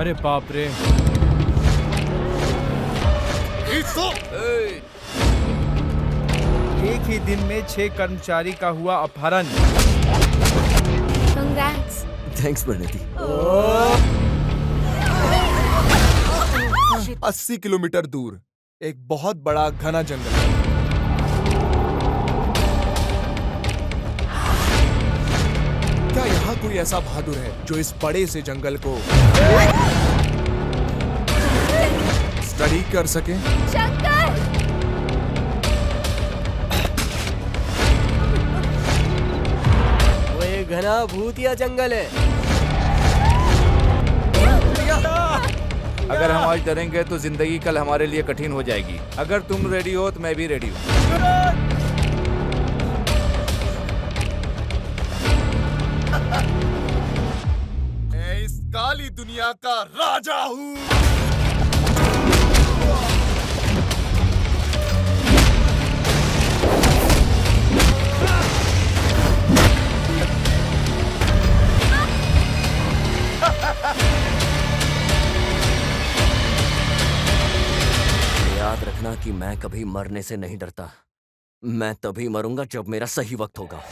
अरे बाप रे। एक ही दिन में 6 कर्मचारी का हुआ अपहरण। कंग्रेट्स। थैंक्स परिणति। 80 किलोमीटर दूर एक बहुत बड़ा घना जंगल है। क्या यहाँ कोई ऐसा बहादुर है जो इस बड़े से जंगल को स्टडी कर सके? शंकर! वो एक घना भूतिया जंगल है। अगर हम आज डरेंगे तो जिंदगी कल हमारे लिए कठिन हो जाएगी। अगर तुम रेडी हो तो मैं भी रेडी हूँ। मैं इस काली दुनिया का राजा हूँ। याद रखना कि मैं कभी मरने से नहीं डरता। मैं तभी मरूंगा जब मेरा सही वक्त होगा।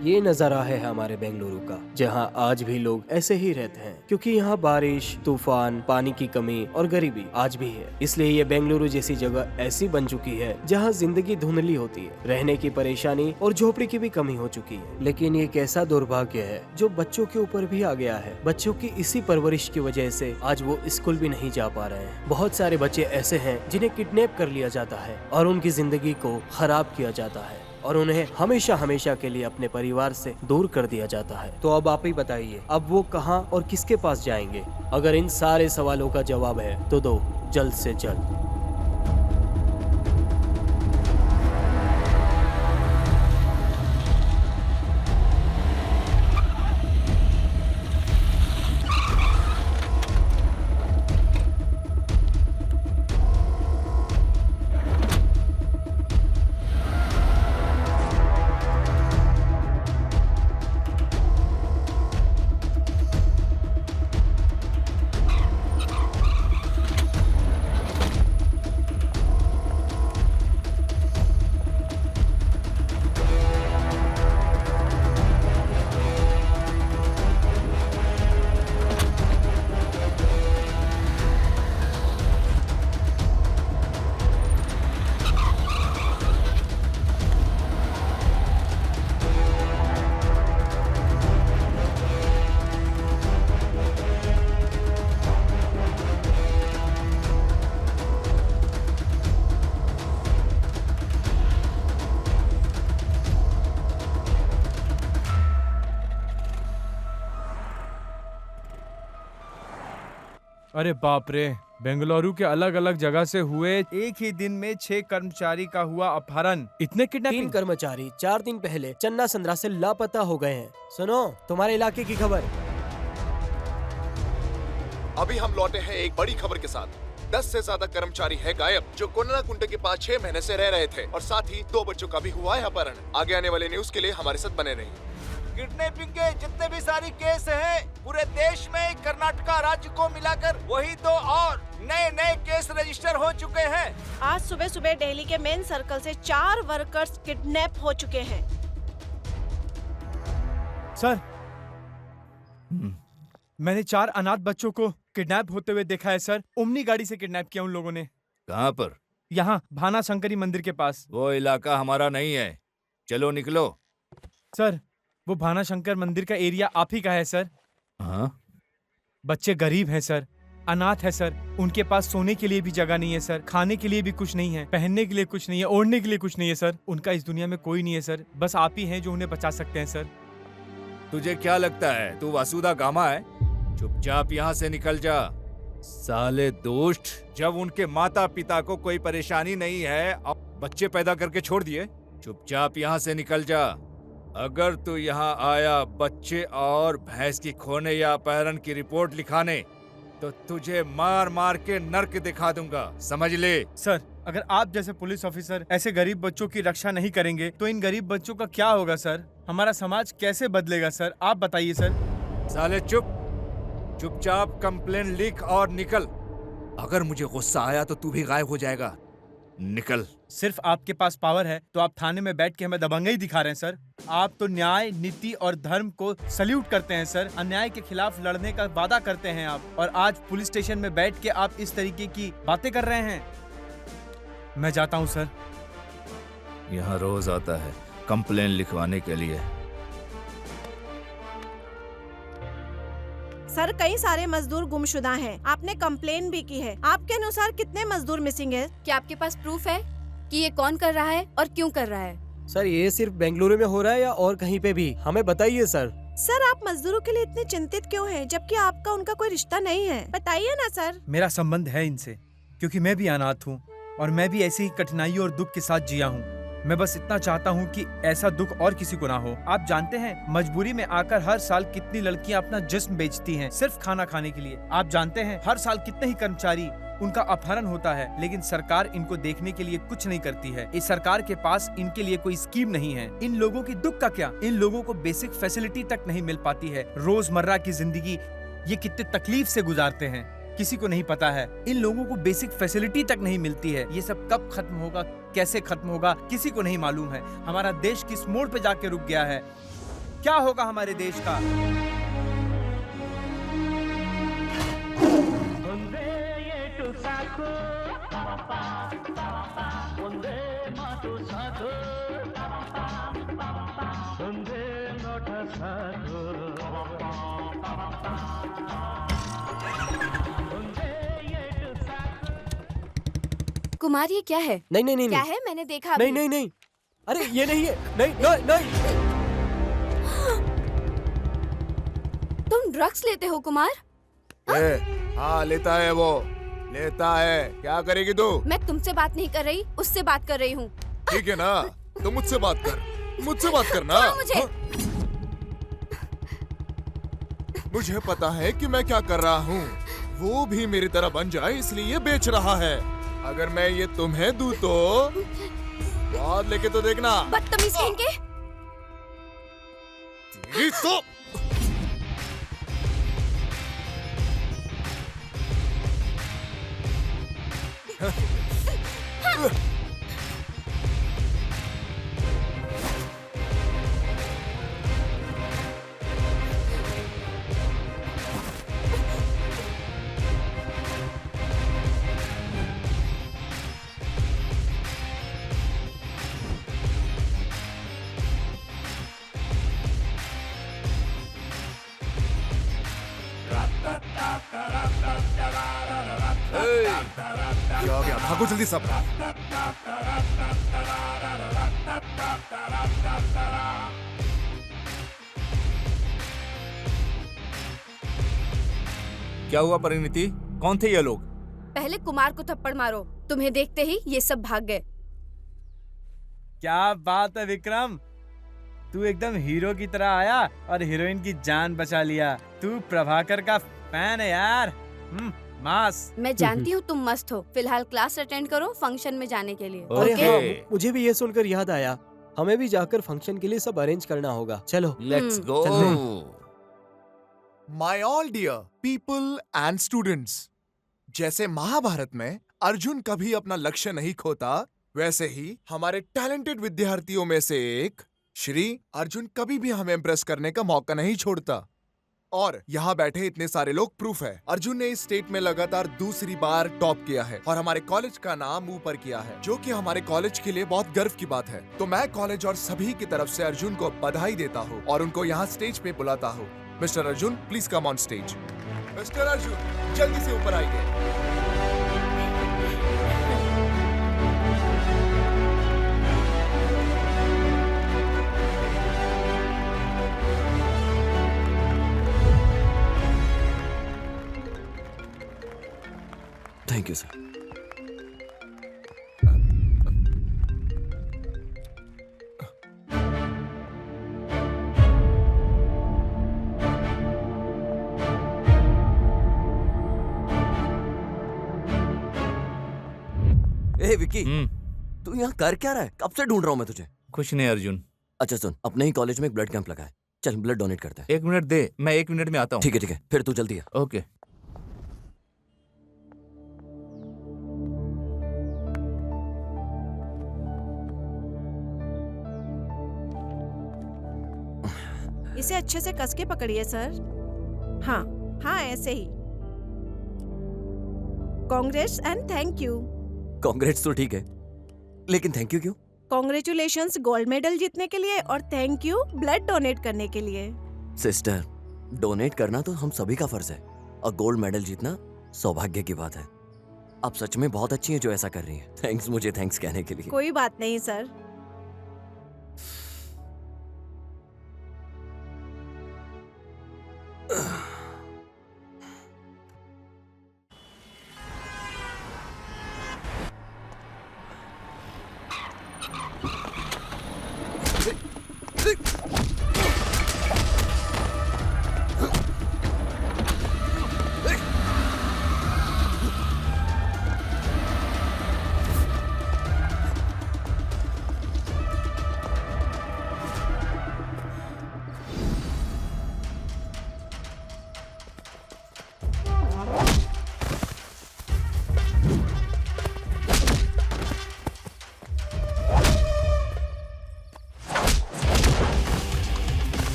ये नजारा है हमारे बेंगलुरु का, जहाँ आज भी लोग ऐसे ही रहते हैं, क्योंकि यहाँ बारिश, तूफान, पानी की कमी और गरीबी आज भी है। इसलिए ये बेंगलुरु जैसी जगह ऐसी बन चुकी है जहाँ जिंदगी धुंधली होती है, रहने की परेशानी और झोपड़ी की भी कमी हो चुकी है। लेकिन ये कैसा दुर्भाग्य है जो बच्चों के ऊपर भी आ गया है। बच्चों की इसी परवरिश की वजह से आज वो स्कूल भी नहीं जा पा रहे हैं। बहुत सारे बच्चे ऐसे हैं जिन्हें किडनैप कर लिया जाता है और उनकी जिंदगी को खराब किया जाता है और उन्हें हमेशा हमेशा के लिए अपने परिवार से दूर कर दिया जाता है। तो अब आप ही बताइए, अब वो कहाँ और किसके पास जाएंगे? अगर इन सारे सवालों का जवाब है तो दो जल्द से जल्द। अरे बाप रे, बेंगलुरु के अलग अलग जगह से हुए एक ही दिन में 6 कर्मचारी का हुआ अपहरण। इतने 3 किडनैपिंग। कर्मचारी 4 दिन पहले चन्ना संद्रा से लापता हो गए हैं। सुनो, तुम्हारे इलाके की खबर। अभी हम लौटे हैं एक बड़ी खबर के साथ। 10 से ज्यादा कर्मचारी है गायब जो कोन्नाकुंटे के पास 6 महीने से रह रहे थे और साथ ही 2 बच्चों का भी हुआ है अपहरण। आगे आने वाले न्यूज के लिए हमारे साथ बने रहिए। किडनैपिंग के जितने भी सारी केस हैं पूरे देश में कर्नाटका राज्य को मिलाकर वही 2 और नए केस रजिस्टर हो चुके हैं। आज सुबह सुबह दिल्ली के मेन सर्कल से 4 वर्कर्स किडनैप हो चुके हैं। सर, मैंने 4 अनाथ बच्चों को किडनैप होते हुए देखा है सर। ओमनी गाड़ी से किडनैप किया उन लोगों ने। कहाँ पर? यहाँ भाना शंकरी मंदिर के पास। वो इलाका हमारा नहीं है, चलो निकलो। सर, वो भाना शंकर मंदिर का एरिया आप ही का है सर। हाँ? बच्चे गरीब हैं सर, अनाथ है सर। उनके पास सोने के लिए भी जगह नहीं है सर, खाने के लिए भी कुछ नहीं है, पहनने के लिए कुछ नहीं है, ओढ़ने के लिए कुछ नहीं है सर। उनका इस दुनिया में कोई नहीं है सर, बस आप ही हैं जो उन्हें बचा सकते हैं सर। तुझे क्या लगता है तू वासुदा गामा है? चुपचाप यहाँ से निकल जा। साले दोस्त, जब उनके माता पिता को कोई परेशानी नहीं है, अब बच्चे पैदा करके छोड़ दिए। चुपचाप यहाँ से निकल जा। अगर तू यहाँ आया बच्चे और भैंस की खोने या अपहरण की रिपोर्ट लिखाने, तो तुझे मार मार के नर्क दिखा दूंगा, समझ ले। सर, अगर आप जैसे पुलिस ऑफिसर ऐसे गरीब बच्चों की रक्षा नहीं करेंगे तो इन गरीब बच्चों का क्या होगा सर? हमारा समाज कैसे बदलेगा सर? आप बताइए सर। साले चुपचाप कंप्लेन लिख और निकल। अगर मुझे गुस्सा आया तो तू भी गायब हो जाएगा। निकल। सिर्फ आपके पास पावर है तो आप थाने में बैठ के हमें दबंगई दिखा रहे हैं सर। आप तो न्याय, नीति और धर्म को सल्यूट करते हैं सर। अन्याय के खिलाफ लड़ने का वादा करते हैं आप, और आज पुलिस स्टेशन में बैठ के आप इस तरीके की बातें कर रहे हैं। मैं जाता हूं सर। यहाँ रोज आता है कंप्लेन लिखवाने के लिए। सर, कई सारे मजदूर गुमशुदा हैं। आपने कंप्लेन भी की है। आपके अनुसार कितने मजदूर मिसिंग है? क्या आपके पास प्रूफ है कि ये कौन कर रहा है और क्यों कर रहा है? सर, ये सिर्फ बेंगलुरु में हो रहा है या और कहीं पे भी? हमें बताइए सर। सर, आप मजदूरों के लिए इतने चिंतित क्यों हैं, जबकि आपका उनका कोई रिश्ता नहीं है? बताइए ना सर। मेरा संबंध है इनसे, क्योंकि मैं भी अनाथ हूँ और मैं भी ऐसी ही कठिनाइयों और दुख के साथ जिया हूँ। मैं बस इतना चाहता हूँ कि ऐसा दुख और किसी को ना हो। आप जानते हैं मजबूरी में आकर हर साल कितनी लड़कियां अपना जिस्म बेचती हैं सिर्फ खाना खाने के लिए। आप जानते हैं हर साल कितने ही कर्मचारी उनका अपहरण होता है, लेकिन सरकार इनको देखने के लिए कुछ नहीं करती है। इस सरकार के पास इनके लिए कोई स्कीम नहीं है। इन लोगों की दुख का क्या? इन लोगों को बेसिक फैसिलिटी तक नहीं मिल पाती है। रोजमर्रा की जिंदगी ये कितने तकलीफ से गुजारते हैं, किसी को नहीं पता है। इन लोगों को बेसिक फैसिलिटी तक नहीं मिलती है। ये सब कब खत्म होगा, कैसे खत्म होगा, किसी को नहीं मालूम है। हमारा देश किस मोड़ पे जाके रुक गया है। क्या होगा हमारे देश का? कुमार ये क्या है? नहीं नहीं नहीं क्या नहीं है? मैंने देखा नहीं अभी। नहीं नहीं, अरे ये नहीं है, नहीं नहीं नहीं। तुम ड्रग्स लेते हो कुमार? हाँ लेता है वो, लेता है। क्या करेगी तू? मैं तुमसे बात नहीं कर रही, उससे बात कर रही हूँ। ठीक है ना, तो मुझसे बात कर, मुझसे बात करना। छोड़ो मुझे। मुझे पता है कि मैं क्या कर रहा हूँ। वो भी मेरी तरह बन जाए इसलिए ये बेच रहा है। अगर मैं ये तुम्हें दूं तो बाद लेके तो देखना। बदतमीज कहीं के। तेरी तो क्या हो गया? भागो जल्दी सब। क्या हुआ परिणीति? कौन थे ये लोग? पहले कुमार को थप्पड़ मारो। तुम्हें देखते ही ये सब भाग गए। क्या बात है विक्रम, तू एकदम हीरो की तरह आया और हीरोइन की जान बचा लिया। तू प्रभाकर का फैन है यार। मास। मैं जानती हूँ तुम मस्त हो। फिलहाल क्लास अटेंड करो फंक्शन में जाने के लिए। अरे ओके। हाँ, मुझे भी ये सुनकर याद आया, हमें भी जाकर फंक्शन के लिए सब अरेंज करना होगा। चलो let's go. My all dear people and students, जैसे महाभारत में अर्जुन कभी अपना लक्ष्य नहीं खोता, वैसे ही हमारे टैलेंटेड विद्यार्थियों में से एक श्री अर्जुन कभी भी हमें इम्प्रेस करने का मौका नहीं छोड़ता। और यहाँ बैठे इतने सारे लोग प्रूफ है। अर्जुन ने इस स्टेट में लगातार दूसरी बार टॉप किया है और हमारे कॉलेज का नाम ऊपर किया है, जो कि हमारे कॉलेज के लिए बहुत गर्व की बात है। तो मैं कॉलेज और सभी की तरफ से अर्जुन को बधाई देता हूँ और उनको यहाँ स्टेज पे बुलाता हूँ। Mister Arjun, please come on stage. Mister Arjun, जल्दी से ऊपर आइए। Thank you sir. ए विकी, तू यहाँ कर क्या रहा है? कब से ढूंढ रहा हूँ मैं तुझे। कुछ नहीं अर्जुन। अच्छा सुन, अपने ही कॉलेज में एक ब्लड कैंप लगा है, चल ब्लड डोनेट करते हैं। 1 मिनट दे, मैं 1 मिनट में आता हूँ। ठीक है, फिर तू जल्दी आ। ओके। इसे अच्छे से कस के पकड़िए सर। हाँ हाँ, ऐसे ही। Congrats and thank you. Congrats तो ठीक है, लेकिन थैंक यू क्यों? कांग्रेचुलेशंस गोल्ड मेडल जीतने के लिए और थैंक यू ब्लड डोनेट करने के लिए। सिस्टर, डोनेट करना तो हम सभी का फर्ज है और गोल्ड मेडल जीतना सौभाग्य की बात है। आप सच में बहुत अच्छी हैं जो ऐसा कर रही हैं। थैंक्स मुझे थैंक्स कहने के लिए। कोई बात नहीं सर।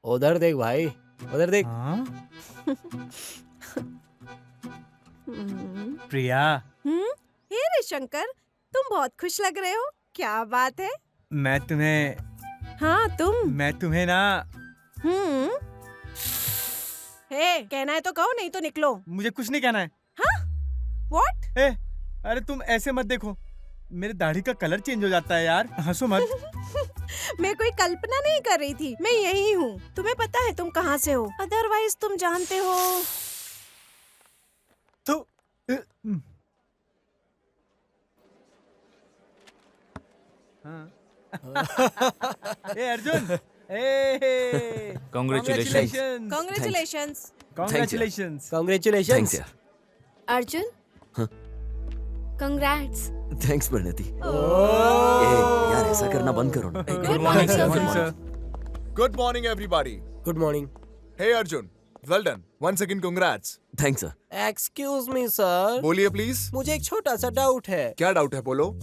उधर देख भाई, उधर देख। हाँ? हम्म, प्रिया, हे रे शंकर, तुम बहुत खुश लग रहे हो। क्या बात है? मैं तुम्हें हाँ तुम। मैं तुम्हें ना हम्म। हे, कहना है तो कहो, नहीं तो निकलो। मुझे कुछ नहीं कहना है। What? ए, अरे तुम ऐसे मत देखो, मेरे दाढ़ी का कलर चेंज हो जाता है यार। हंसो मत। मैं कोई कल्पना नहीं कर रही थी, मैं यही हूँ। तुम्हें पता है तुम कहाँ से हो? अदरवाइज तुम जानते हो। तो हाँ। ए अर्जुन, ए Congratulations. Congratulations. Congratulations. Congratulations. Thanks यार। अर्जुन हाँ? कंग्रेट्स। थैंक्स परिणति। ए, यार ऐसा करना बंद करो ना। Good morning, sir. Good morning, sir. Good morning, everybody. Good morning. Hey Arjun, well done. Once again, congrats. Thanks sir. Excuse me, sir. बोलिए प्लीज। मुझे एक छोटा सा डाउट है। क्या डाउट है, बोलो।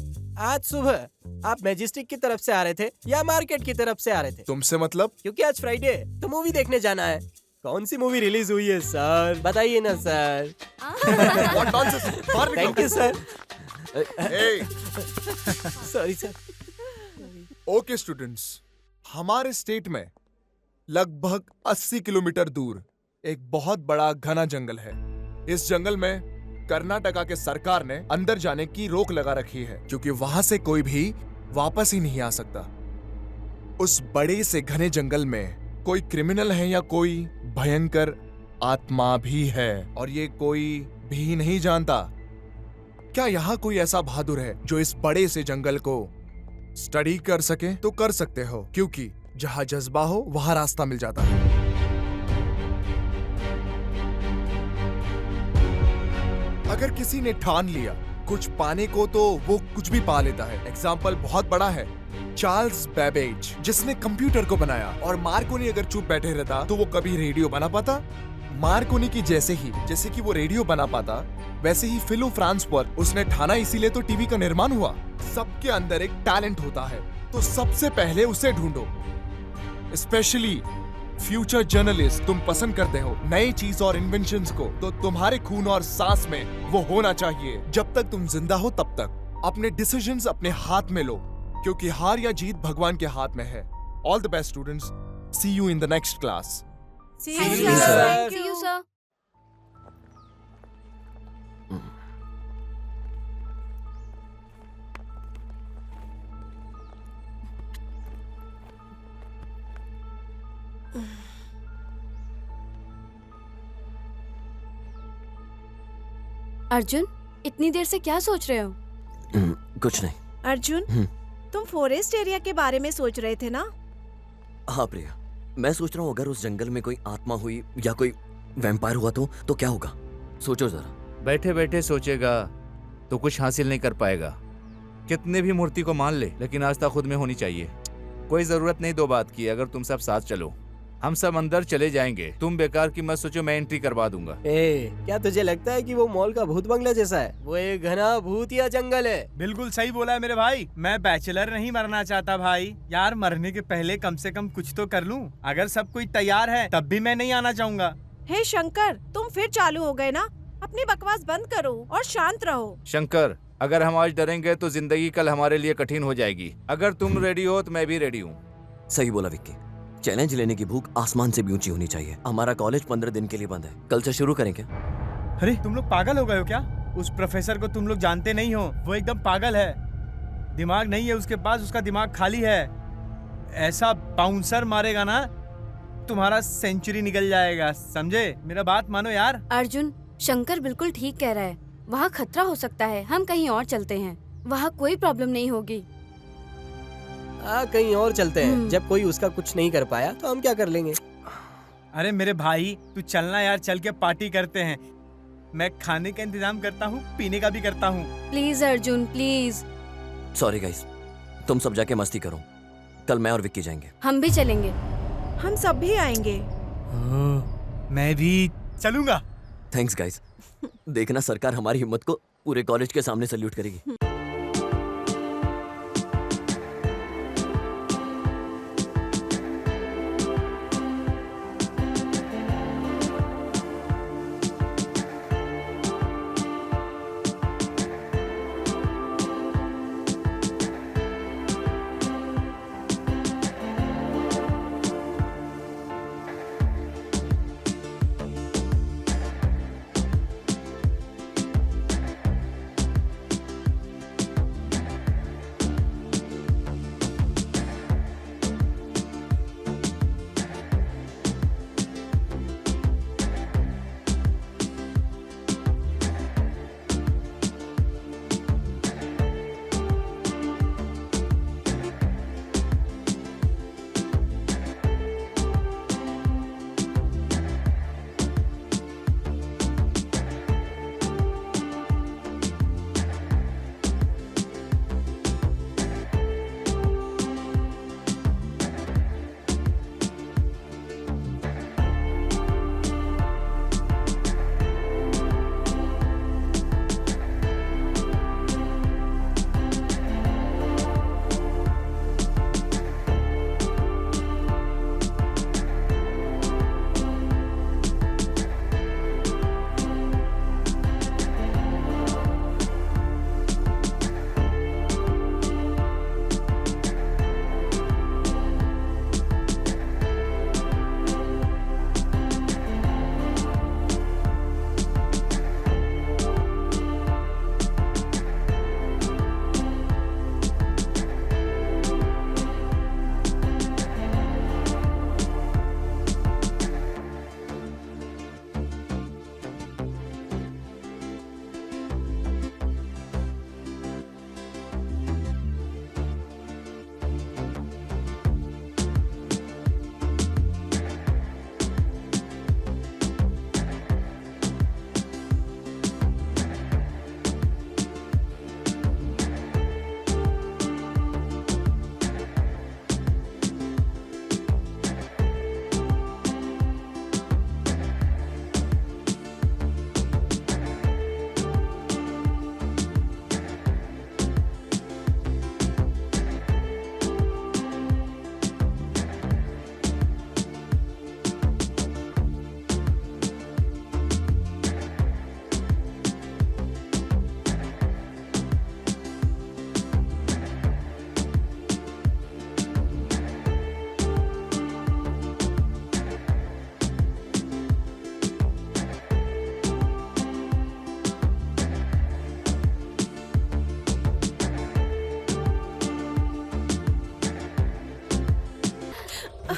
आज सुबह आप मैजेस्टिक की तरफ से आ रहे थे या मार्केट की तरफ से आ रहे थे? तुमसे मतलब? क्योंकि आज फ्राइडे है तो मूवी देखने जाना है। कौन सी मूवी रिलीज हुई है सर? बताइए ना सर। What nonsense? बाहर निकलो। Thank you sir. Hey, sorry sir. Okay students, हमारे स्टेट में लगभग 80 किलोमीटर दूर एक बहुत बड़ा घना जंगल है। इस जंगल में कर्नाटका के सरकार ने अंदर जाने की रोक लगा रखी है, क्योंकि वहां से कोई भी वापस ही नहीं आ सकता। उस बड़े से घने जंगल में कोई क्रिमिनल है या कोई भयंकर आत्मा भी है, और ये कोई भी नहीं जानता। क्या यहाँ कोई ऐसा बहादुर है जो इस बड़े से जंगल को स्टडी कर सके? तो कर सकते हो, क्योंकि जहाँ जज्बा हो वहाँ रास्ता मिल जाता है। अगर किसी ने ठान लिया कुछ पाने को तो वो कुछ भी पा लेता है। एग्जाम्पल बहुत बड़ा है, चार्ल्स बेबेज, जिसने कंप्यूटर को बनाया। और मार्कोनी अगर चुप बैठे रहता तो वो कभी रेडियो बना पाता? मार्कोनी की जैसे कि वो रेडियो बना पाता, वैसे ही फिलो फ्रांसवर्थ उसने ठाना, इसीलिए तो टीवी का निर्माण हुआ। सबके अंदर एक टैलेंट होता है, तो सबसे पहले उसे ढूंढो। स्पेशली फ्यूचर जर्नलिस्ट, तुम पसंद करते हो नई चीज और इन्वेंशंस को, तो तुम्हारे खून और सांस में वो होना चाहिए। जब तक तुम जिंदा हो तब तक अपने डिसीजंस अपने हाथ में लो, क्योंकि हार या जीत भगवान के हाथ में है। All the best students, see you in the next class. See Thank you, you, sir. sir. Thank See you, you. sir. Arjun, इतनी देर से क्या सोच रहे हो? कुछ नहीं। अर्जुन, तुम फॉरेस्ट एरिया के बारे में सोच रहे थे ना? हाँ प्रिया, मैं सोच रहा हूँ अगर उस जंगल में कोई आत्मा हुई या कोई वैम्पायर हुआ तो क्या होगा? सोचो जरा। बैठे बैठे सोचेगा तो कुछ हासिल नहीं कर पाएगा। कितने भी मूर्ति को मान ले, लेकिन आस्था खुद में होनी चाहिए। कोई जरूरत नहीं दो बात की। अगर तुम सब साथ चलो, हम सब अंदर चले जाएंगे। तुम बेकार की मत सोचो, मैं एंट्री करवा दूंगा। क्या तुझे लगता है कि वो मॉल का भूत बंगला जैसा है? वो एक घना भूतिया जंगल है। बिल्कुल सही बोला है मेरे भाई। मैं बैचलर नहीं मरना चाहता भाई। यार मरने के पहले कम से कम कुछ तो कर लूं। अगर सब कोई तैयार है तब भी मैं नहीं आना चाहूंगा। हे शंकर, तुम फिर चालू हो गए ना? अपनी बकवास बंद करो और शांत रहो। शंकर, अगर हम आज डरेंगे तो जिंदगी कल हमारे लिए कठिन हो जाएगी। अगर तुम रेडी हो तो मैं भी रेडी हूँ। सही बोला विक्की। चैलेंज लेने की भूख आसमान से भी ऊंची होनी चाहिए। हमारा कॉलेज 15 दिन के लिए बंद है, कल से शुरू करें क्या? अरे तुम लोग पागल हो गए हो क्या? उस प्रोफेसर को तुम लोग जानते नहीं हो, वो एकदम पागल है। दिमाग नहीं है उसके पास, उसका दिमाग खाली है। ऐसा बाउंसर मारेगा ना तुम्हारा सेंचुरी निकल जाएगा, समझे? मेरा बात मानो यार। अर्जुन, शंकर बिल्कुल ठीक कह रहा है। वहाँ खतरा हो सकता है, हम कहीं और चलते हैं। वहाँ कोई प्रॉब्लम नहीं होगी। कहीं और चलते हैं। जब कोई उसका कुछ नहीं कर पाया तो हम क्या कर लेंगे? अरे मेरे भाई तू चलना यार, चल के पार्टी करते हैं। मैं खाने का इंतजाम करता हूँ, पीने का भी करता हूँ। Please Arjun, please. Sorry guys, तुम सब जाके मस्ती करो। कल मैं और विक्की जाएंगे। हम भी चलेंगे। हम सब भी आएंगे। मैं भी चलूंगा। Thanks guys. देखना सरकार हमारी हिम्मत को पूरे कॉलेज के सामने सल्यूट करेगी।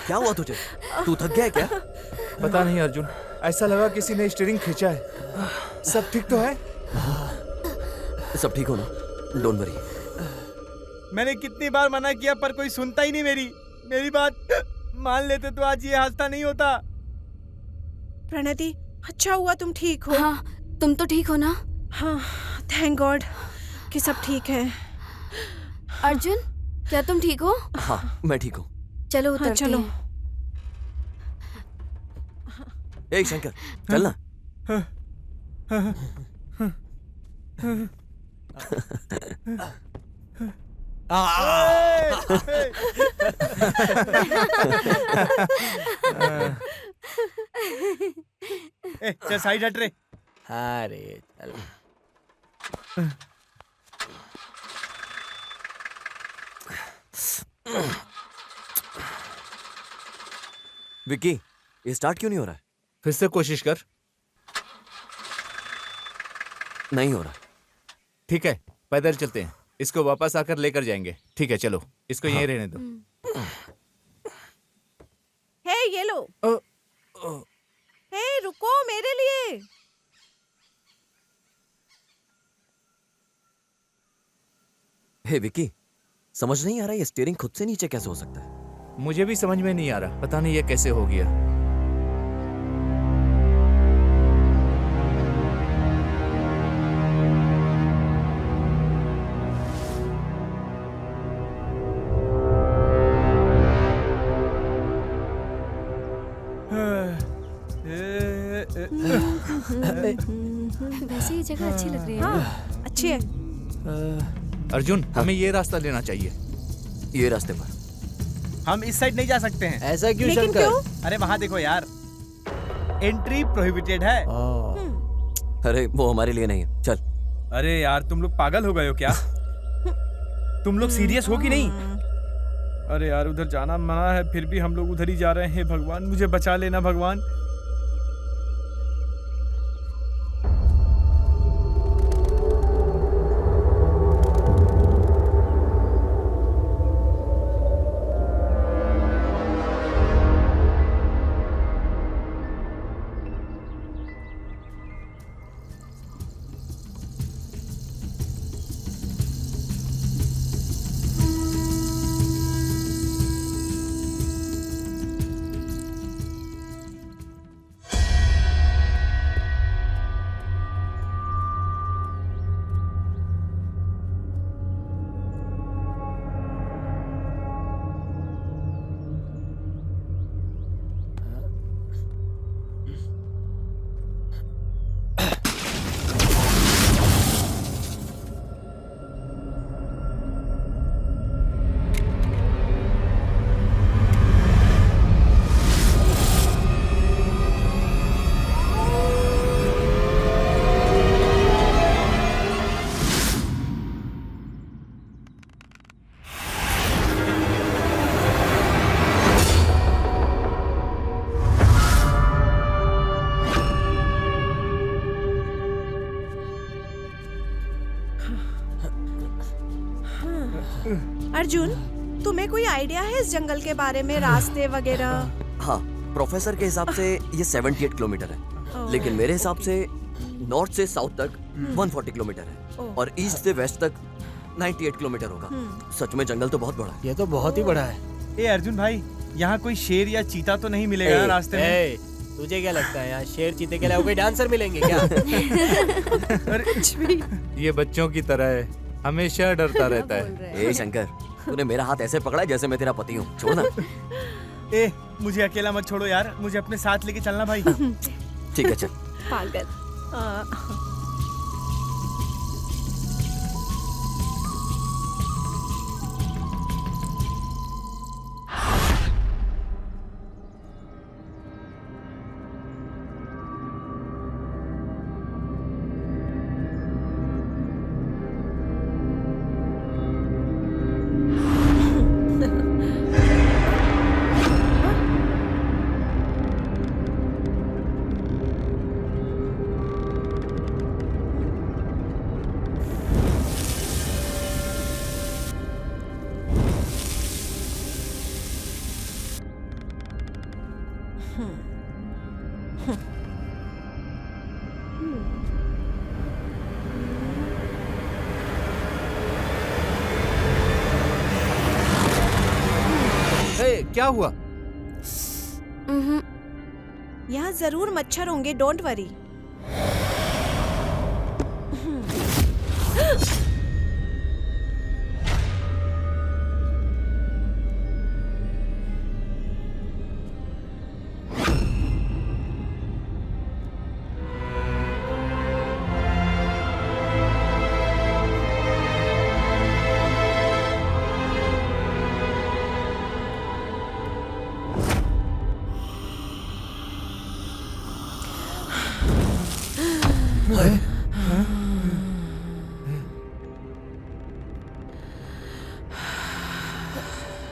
क्या हुआ तुझे? तू थक गया है क्या? पता नहीं अर्जुन, ऐसा लगा किसी ने स्टीयरिंग खींचा है। सब ठीक तो है? सब ठीक हो ना? Don't worry. मैंने कितनी बार मना किया पर कोई सुनता ही नहीं मेरी बात मान लेते तो आज ये हादसा नहीं होता। प्रणति, अच्छा हुआ तुम ठीक हो। हाँ, तुम तो ठीक हो ना? हाँ, थैंक गॉड कि सब ठीक है। अर्जुन, क्या तुम ठीक हो? हाँ, मैं ठीक हूँ। चलो हाँ, उतरते चलो। हैं। ए शंकर, चल ना। चल साइड हट रे। अरे चल। विक्की, ये स्टार्ट क्यों नहीं हो रहा है? फिर से कोशिश कर। नहीं हो रहा। ठीक है, पैदल चलते हैं, इसको वापस आकर लेकर जाएंगे। ठीक है, चलो इसको यहीं रहने दो। हे ये लो। हे रुको मेरे लिए। हे विक्की, समझ नहीं आ रहा ये स्टीयरिंग खुद से नीचे कैसे हो सकता है? मुझे भी समझ में नहीं आ रहा, पता नहीं ये कैसे हो गया। वैसे ये जगह अच्छी लग रही है। हाँ, अच्छी है। अर्जुन, हमें ये रास्ता लेना चाहिए। ये रास्ते पर हम इस साइड नहीं जा सकते हैं। ऐसा क्यों लेकिन शंकर? क्यों? अरे वहाँ देखो यार, एंट्री प्रोहिबिटेड है। अरे वो हमारे लिए नहीं है, चल। अरे यार तुम लोग पागल हो गए हो क्या? तुम लोग सीरियस हो कि नहीं? अरे यार उधर जाना मना है, फिर भी हम लोग उधर ही जा रहे हैं। भगवान मुझे बचा लेना भगवान। अर्जुन, तुम्हें कोई आइडिया है इस जंगल के बारे में, रास्ते वगैरह? हाँ, प्रोफेसर के हिसाब से ये 78 किलोमीटर है, लेकिन मेरे हिसाब से नॉर्थ से साउथ तक 140 किलोमीटर है और ईस्ट से वेस्ट तक 98 किलोमीटर होगा। सच में जंगल तो बहुत बड़ा है। ये तो बहुत ही बड़ा है। ए अर्जुन भाई, यहाँ कोई शेर या चीता तो नहीं मिलेगा रास्ते में? तुझे क्या लगता है यहाँ शेर चीते के अलावा कोई डांसर मिलेंगे क्या? ये बच्चों की तरह है, हमेशा डरता रहता है। ए शंकर, तूने मेरा हाथ ऐसे पकड़ा है जैसे मैं तेरा पति हूँ। छोड़ ना। ए मुझे अकेला मत छोड़ो यार, मुझे अपने साथ लेके चलना भाई। ठीक है, चल। पागल। हे, क्या हुआ? यहाँ जरूर मच्छर होंगे, डोंट वरी।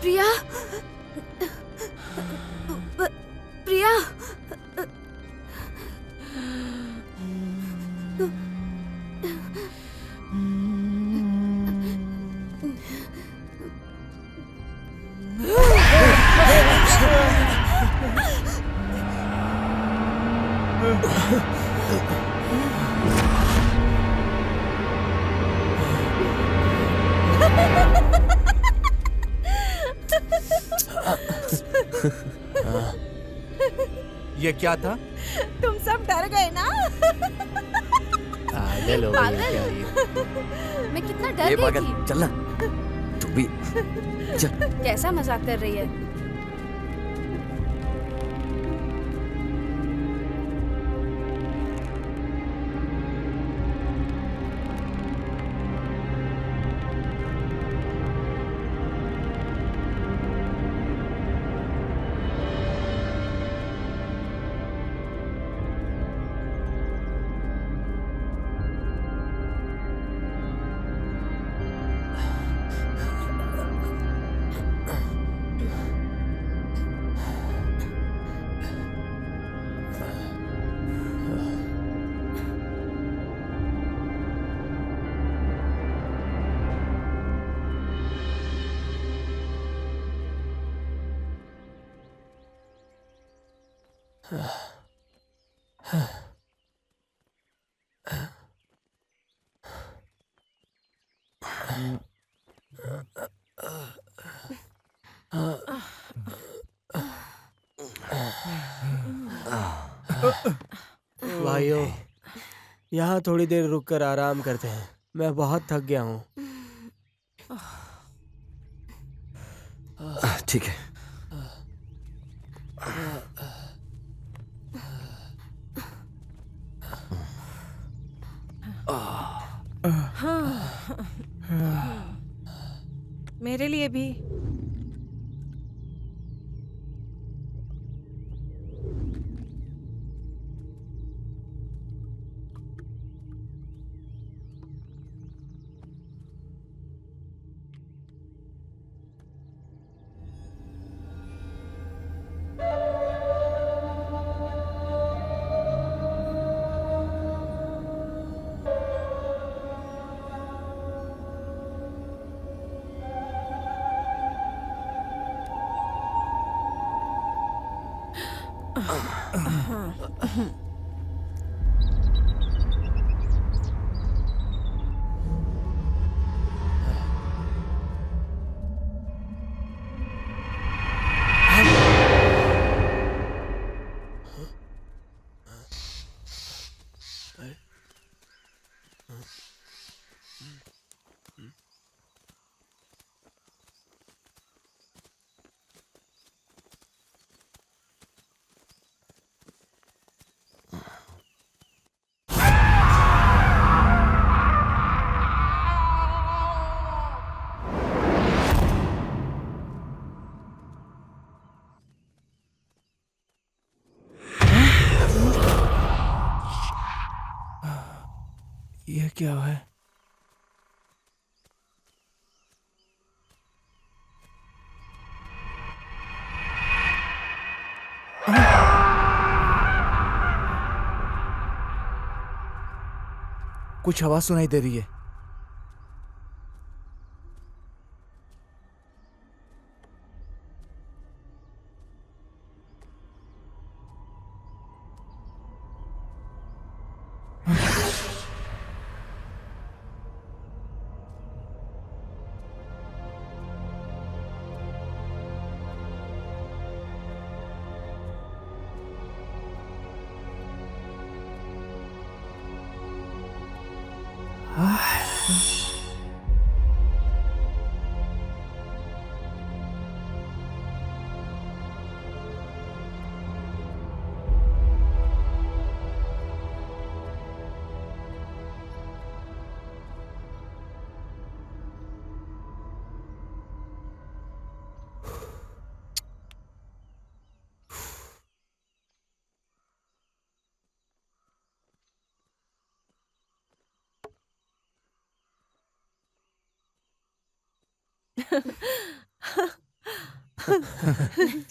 प्रिया, प्रिया, ये क्या था? तुम सब डर गए ना? पागल हो गई है क्या ये? मैं कितना डर ये गई पागल, थी। चल ना। तू भी चल। कैसा मजाक कर रही है? भाइयों, यहाँ थोड़ी देर रुककर आराम करते हैं। मैं बहुत थक गया हूँ। ठीक है। मेरे लिए भी। ये क्या है? कुछ आवाज सुनाई दे रही है।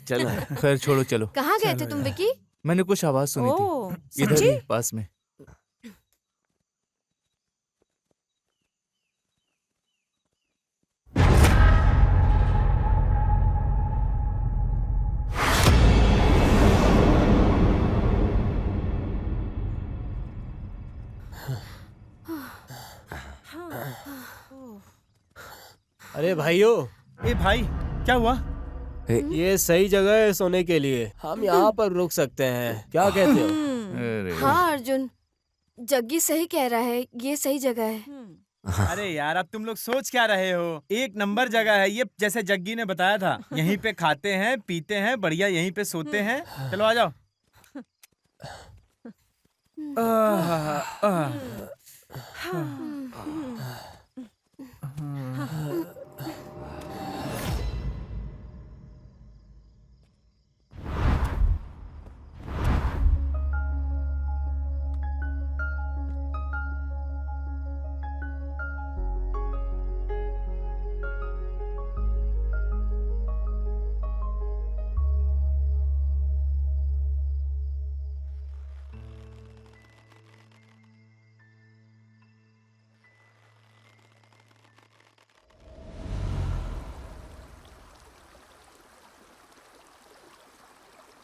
चलो खैर छोड़ो, चलो। कहाँ गए थे तुम विकी? मैंने कुछ आवाज सुनी ओह, थी इधर सच्ची? ही पास में। अरे भाइयों, ए भाई, क्या हुआ? ये सही जगह है सोने के लिए। हम यहाँ पर रुक सकते हैं, क्या कहते हो? अरे हाँ अर्जुन, जग्गी सही कह रहा है, ये सही जगह है। अरे यार, अब तुम लोग सोच क्या रहे हो? एक नंबर जगह है ये, जैसे जग्गी ने बताया था। यहीं पे खाते हैं, पीते हैं, बढ़िया यहीं पे सोते हैं। चलो आ जाओ। आह, आह।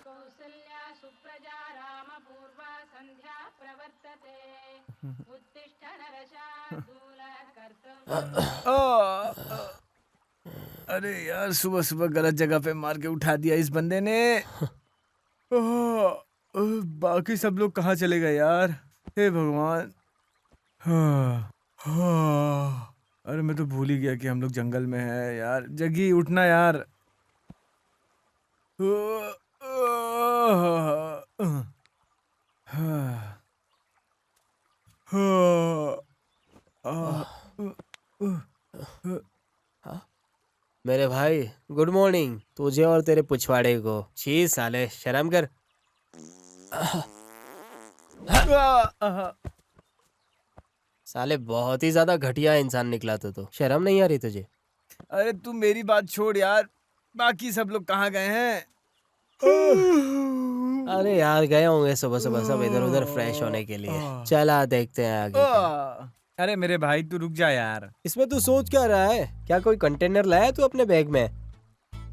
कौसल्या सुप्रजा रामपूर्वा सन्ध्या प्रवर्तते उत्तिष्ठ नरशार्दूल कर्तव्यम्। अरे यार, सुबह सुबह गलत जगह पे मार के उठा दिया इस बंदे ने। बाकी सब लोग कहाँ चले गए यार? हे भगवान। अरे मैं तो भूल ही गया कि हम लोग जंगल में हैं यार। जग्गी उठना यार। मेरे भाई, गुड मॉर्निंग तुझे और तेरे पिछवाड़े को। छी साले, शर्म कर। साले बहुत ही ज्यादा घटिया इंसान निकला तो शर्म नहीं आ रही तुझे? अरे तू मेरी बात छोड़ यार, बाकी सब लोग कहाँ गए हैं? अरे यार, गए होंगे सुबह सुबह सब इधर उधर फ्रेश होने के लिए। चला देखते हैं आगे क्या। अरे मेरे भाई तू रुक जा यार। इसमें तू सोच क्या रहा है? क्या कोई कंटेनर लाया तू अपने बैग में?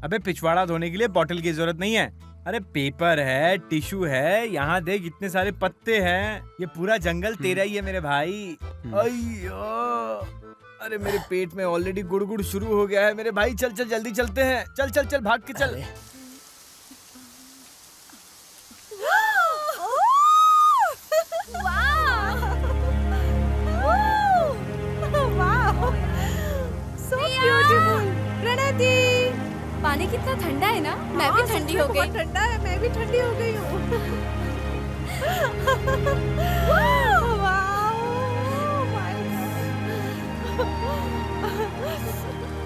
अबे पिछवाड़ा धोने के लिए बॉटल की जरूरत नहीं है। अरे पेपर है, टिश्यू है, यहाँ देख इतने सारे पत्ते हैं। ये पूरा जंगल तेरा ही है मेरे भाई। अय्यो, अरे मेरे पेट में ऑलरेडी गुड़गुड़ शुरू हो गया है मेरे भाई। चल चल जल्दी चलते हैं। चल चल चल भाग के चल। प्रणति, पानी कितना ठंडा है ना, मैं भी ठंडी हो गई। ठंडा है, मैं भी ठंडी हो गई हूँ।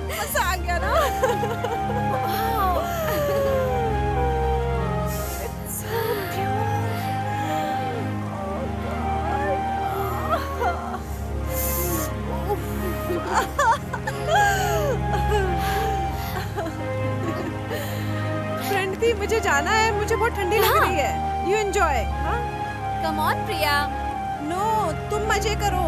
मजा आ गया ना। प्रणति, मुझे जाना है, मुझे बहुत ठंडी लग रही है। You enjoy. Come on Priya. No, तुम मजे करो।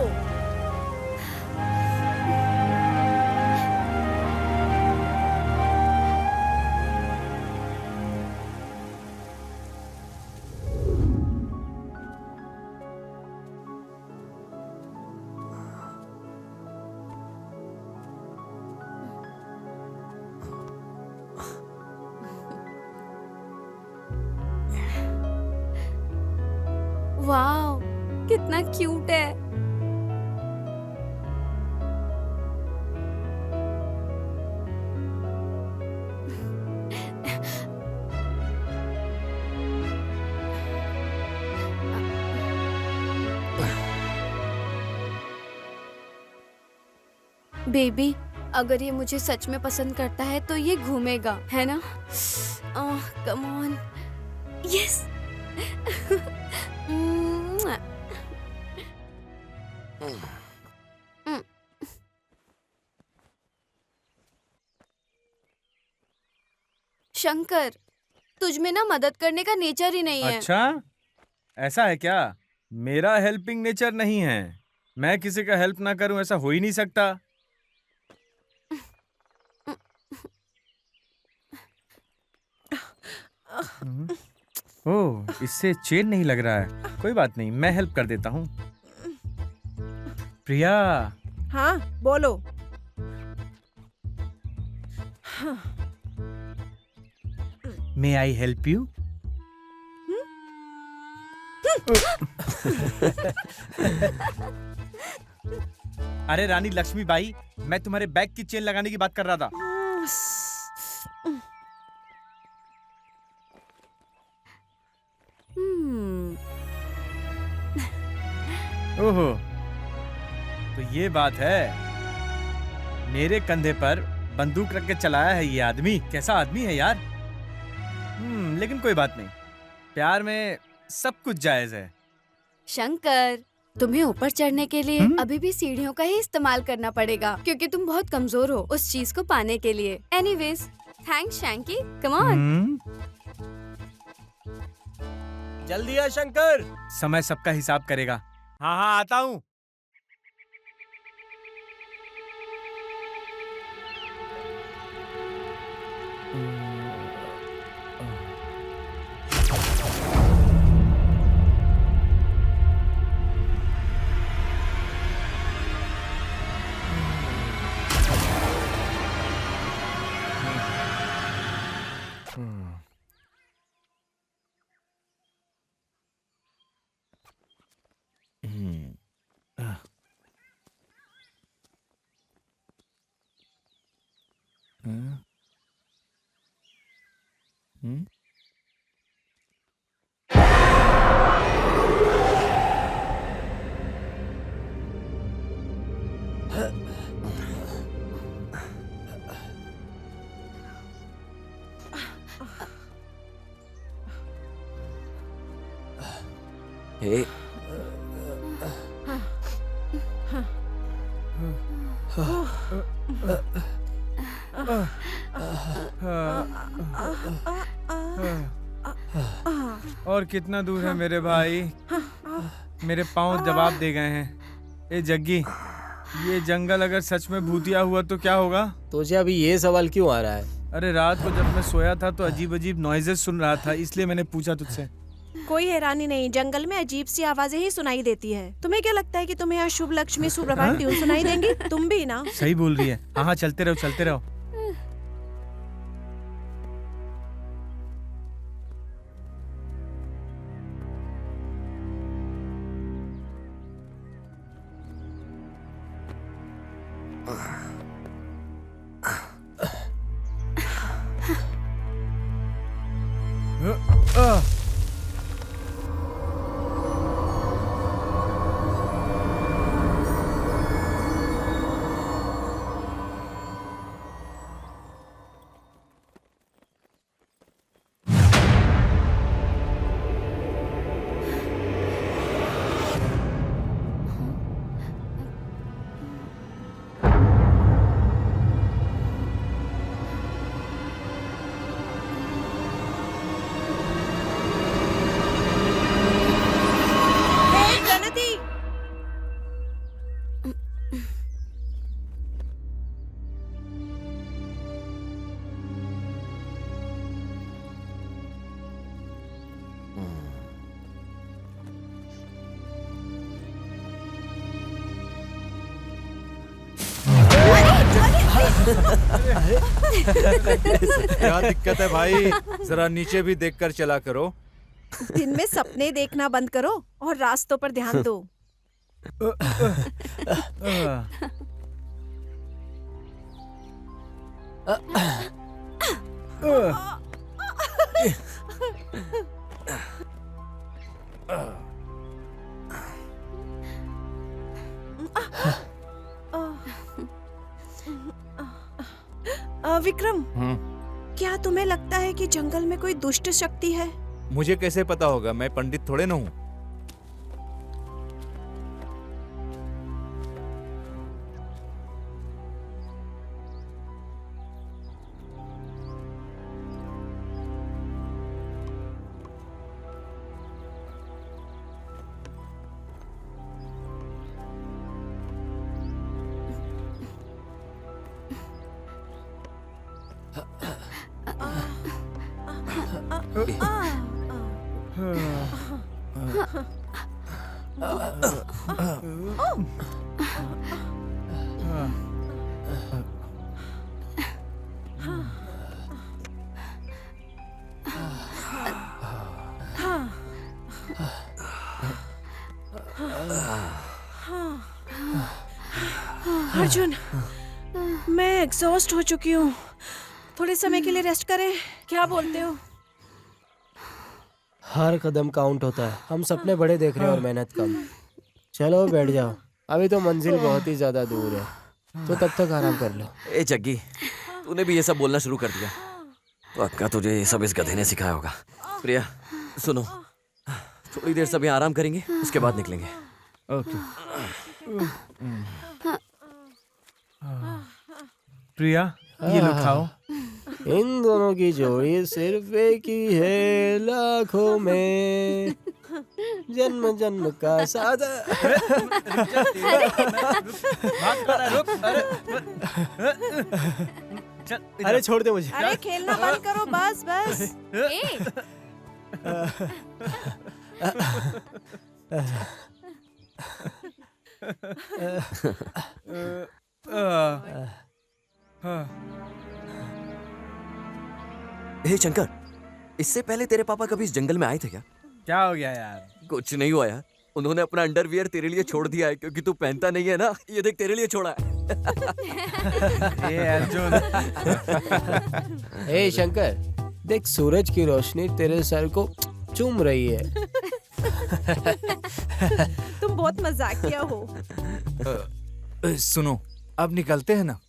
वाह, कितना क्यूट है। बेबी, अगर ये मुझे सच में पसंद करता है तो ये घूमेगा, है ना? Come on, yes. शंकर, तुझ में ना मदद करने का नेचर ही नहीं है। अच्छा, ऐसा है क्या? मेरा हेल्पिंग नेचर नहीं है। मैं किसी का हेल्प ना करूं ऐसा हो ही नहीं सकता। ओह, इससे चेन नहीं लग रहा है। कोई बात नहीं, मैं हेल्प कर देता हूँ। प्रिया, हाँ बोलो। मे आई हेल्प यू? अरे रानी लक्ष्मीबाई, मैं तुम्हारे बैग की चेन लगाने की बात कर रहा था। ओहो, तो ये बात है। मेरे कंधे पर बंदूक रख के चलाया है ये आदमी। कैसा आदमी है यार। लेकिन कोई बात नहीं, प्यार में सब कुछ जायज है। शंकर, तुम्हें ऊपर चढ़ने के लिए अभी भी सीढ़ियों का ही इस्तेमाल करना पड़ेगा, क्योंकि तुम बहुत कमजोर हो उस चीज को पाने के लिए। Anyways, thanks Shanky, come on. जल्दी आ शंकर। समय सबका हिसाब करेगा। हाँ हाँ, आता हूँ। हे, और कितना दूर है मेरे भाई? मेरे पाँव जवाब दे गए हैं। ए जग्गी, ये जंगल अगर सच में भूतिया हुआ तो क्या होगा? तुझे अभी ये सवाल क्यों आ रहा है? अरे रात को जब मैं सोया था तो अजीब अजीब नॉइजेस सुन रहा था, इसलिए मैंने पूछा तुझसे। कोई हैरानी नहीं, जंगल में अजीब सी आवाजें ही सुनाई देती है। तुम्हें क्या लगता है कि तुम्हें यहाँ शुभ लक्ष्मी सुप्रभात ट्यून सुनाई देंगी? तुम भी ना। सही बोल रही है। हाँ हाँ, चलते रहो चलते रहो। क्या दिक्कत है भाई? जरा नीचे भी देखकर चला करो। दिन में सपने देखना बंद करो और रास्तों पर ध्यान दो। विक्रम, क्या तुम्हें लगता है कि जंगल में कोई दुष्ट शक्ति है? मुझे कैसे पता होगा, मैं पंडित थोड़े ना हूँ। अर्जुन, मैं एग्जॉस्ट हो चुकी हूँ। थोड़े समय के लिए रेस्ट करें, क्या बोलते हो? हर कदम काउंट होता है। हम सपने बड़े देख रहे हैं और मेहनत कम। चलो बैठ जाओ, अभी तो मंजिल बहुत ही ज्यादा दूर है, तो तब तक आराम कर लो। ए जग्गी, तूने भी ये सब बोलना शुरू कर दिया। पक्का तुझे ये सब इस गधे ने सिखाया होगा। प्रिया सुनो, थोड़ी देर सब यहाँ आराम करेंगे, उसके बाद निकलेंगे। ओके। प्रिया, ये लो खाओ। इन दोनों की जोड़ी सिर्फ एक ही है लाखों में, जन्म जन्म का साथ। अरे छोड़ दे मुझे। अरे खेलना बंद करो, बस बस। ए, हे शंकर, इससे पहले तेरे पापा कभी इस जंगल में आए थे क्या? क्या हो गया यार? कुछ नहीं हुआ यार, उन्होंने अपना अंडरवियर तेरे लिए छोड़ दिया है क्योंकि तू पहनता नहीं है ना। ये देख, तेरे लिए छोड़ा है। ये अर्जुन, ए शंकर, देख सूरज की रोशनी तेरे सर को चूम रही है। तुम बहुत मजाकिया हो। सुनो, अब निकलते हैं ना?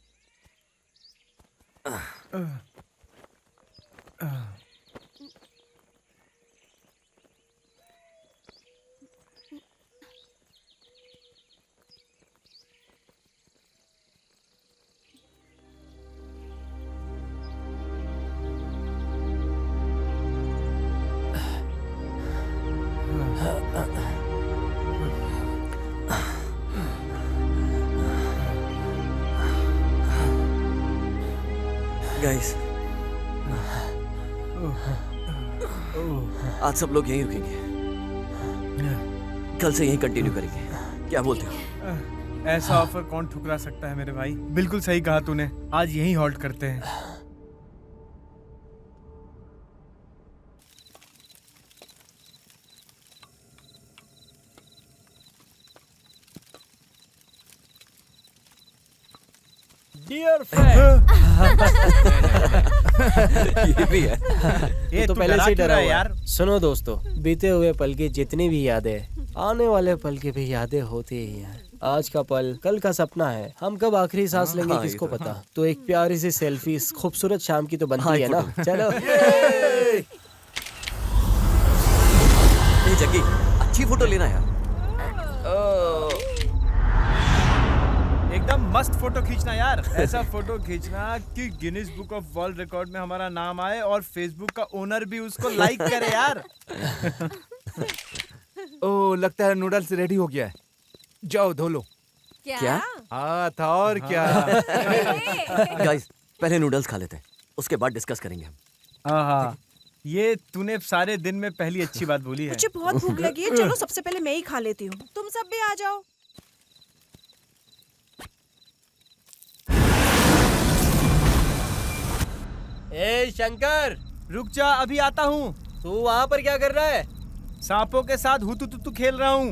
गाइस, आज सब लोग यहीं रुकेंगे, कल से यहीं कंटिन्यू करेंगे। क्या बोलते हो? ऐसा ऑफर कौन ठुकरा सकता है मेरे भाई? बिल्कुल सही कहा तूने, आज यहीं हॉल्ट करते हैं। डियर फ्रेंड, ये भी है। ये तो तू पहले डरा से ही क्यों डरा रहा है हुआ यार? है। सुनो दोस्तों, बीते हुए पल की जितनी भी यादें, आने वाले पल की भी यादें होती ही हैं। आज का पल कल का सपना है, हम कब आखिरी सांस लेंगे हाँ, ये किसको तो पता। तो एक प्यारी सी सेल्फी इस खूबसूरत शाम की तो बनती हाँ, है एक ना। फोटो। चलो। ए जग्गी, अच्छी फोटो लेना यार। एकदम मस्त फोटो खींचना यार। ऐसा फोटो खींचना कि Guinness book of world record में हमारा नाम आए और फेसबुक का ओनर भी उसको लाइक करे यार। ओह, लगता है नूडल्स रेडी हो गया है। जाओ धो लो। क्या? हाँ था और क्या। गाइस, पहले नूडल्स खा लेते हैं, उसके बाद डिस्कस करेंगे हम। हाँ, ये तूने सारे दिन में पहली अच्छी बात बोली है। मुझे बहुत भूख लगी है, चलो सबसे पहले मैं ही खा लेती हूँ, तुम सब भी आ जाओ। ए शंकर, रुक जा, अभी आता हूँ। तू वहाँ पर क्या कर रहा है? सांपों के साथ हुतू तुतू खेल रहा हूँ।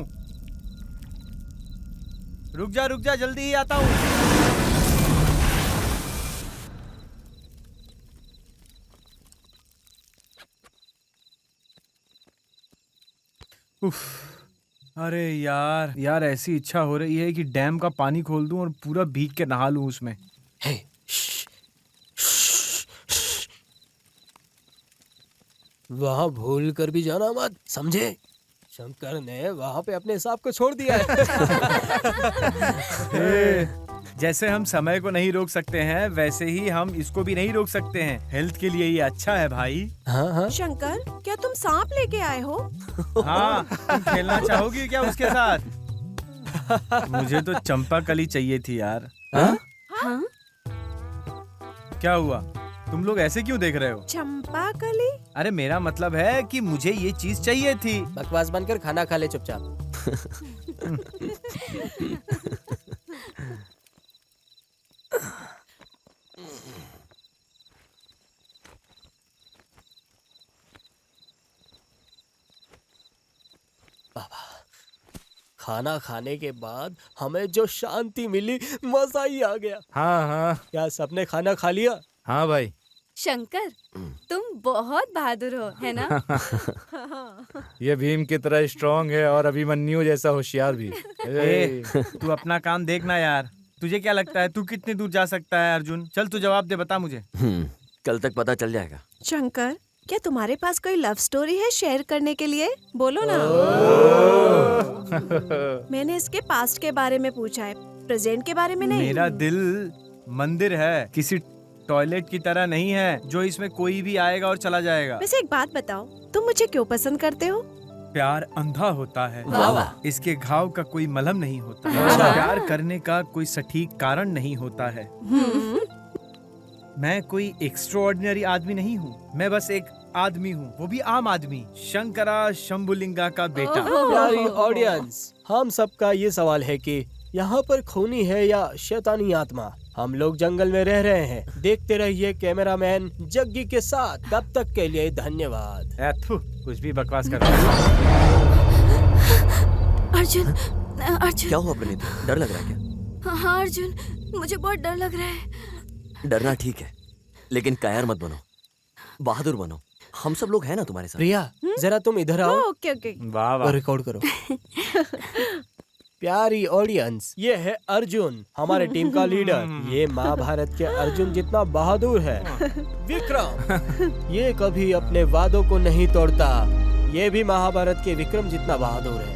रुक जा, जल्दी ही आता हूँ। उफ, अरे यार ऐसी इच्छा हो रही है कि डैम का पानी खोल दूं और पूरा भीग के नहा लूं उसमें। हे, श्श, श्श, वहाँ भूल कर भी जाना मत, समझे? शंकर ने वहाँ पे अपने सांप को छोड़ दिया है। जैसे हम समय को नहीं रोक सकते हैं वैसे ही हम इसको भी नहीं रोक सकते हैं। हेल्थ के लिए ये अच्छा है भाई। हाँ हाँ। शंकर, क्या तुम सांप लेके आए हो? हाँ, तुम खेलना चाहोगी क्या उसके साथ? मुझे तो चंपा कली चाहिए थी यार। हाँ? हाँ? क्या हुआ? तुम लोग ऐसे क्यों देख रहे हो? चंपा कली? अरे मेरा मतलब है कि मुझे ये चीज चाहिए थी। बकवास बनकर खाना खा ले चुपचाप। खाना खाने के बाद हमें जो शांति मिली, मजा ही आ गया। हाँ हाँ क्या सबने खाना खा लिया? हाँ भाई। शंकर, तुम बहुत बहादुर हो, है ना? ये भीम की तरह स्ट्रांग है और अभिमन्यु जैसा होशियार भी। ए, तू अपना काम देखना यार। तुझे क्या लगता है तू कितनी दूर जा सकता है अर्जुन? चल तू जवाब दे, बता मुझे। कल तक पता चल जाएगा। शंकर, क्या तुम्हारे पास कोई लव स्टोरी है शेयर करने के लिए? बोलो ना। मैंने इसके पास्ट के बारे में पूछा है, प्रेजेंट के बारे में नहीं। मेरा दिल मंदिर है, किसी टॉयलेट की तरह नहीं है जो इसमें कोई भी आएगा और चला जाएगा। वैसे एक बात बताओ, तुम मुझे क्यों पसंद करते हो? प्यार अंधा होता है। वाह वाह। इसके घाव का कोई मलहम नहीं होता। अच्छा। प्यार करने का कोई सटीक कारण नहीं होता है। मैं कोई एक्स्ट्राऑर्डिनरी आदमी नहीं हूँ। मैं बस एक आदमी हूँ, वो भी आम आदमी, शंकरा शंभुलिंगा का बेटा। प्यारी ऑडियंस, हम सबका ये सवाल है कि यहाँ पर खूनी है या शैतानी आत्मा? हम लोग जंगल में रह रहे हैं। देखते रहिए कैमरामैन जग्गी के साथ। तब तक के लिए धन्यवाद। थू, कुछ भी बकवास कर। अर्जुन, अर्जुन। क्या हुआ प्रणीत? डर लग रहा है क्या? हाँ अर्जुन, मुझे बहुत डर लग रहा है। डरना ठीक है, लेकिन कायर मत बनो, बहादुर बनो। हम सब लोग हैं ना तुम्हारे साथ। प्रिया, जरा तुम इधर आओ ओके ओके। वाह वाह। और रिकॉर्ड करो। प्यारी ऑडियंस, ये है अर्जुन, हमारे टीम का लीडर। ये महाभारत के अर्जुन जितना बहादुर है। विक्रम, ये कभी अपने वादों को नहीं तोड़ता। ये भी महाभारत के विक्रम जितना बहादुर है।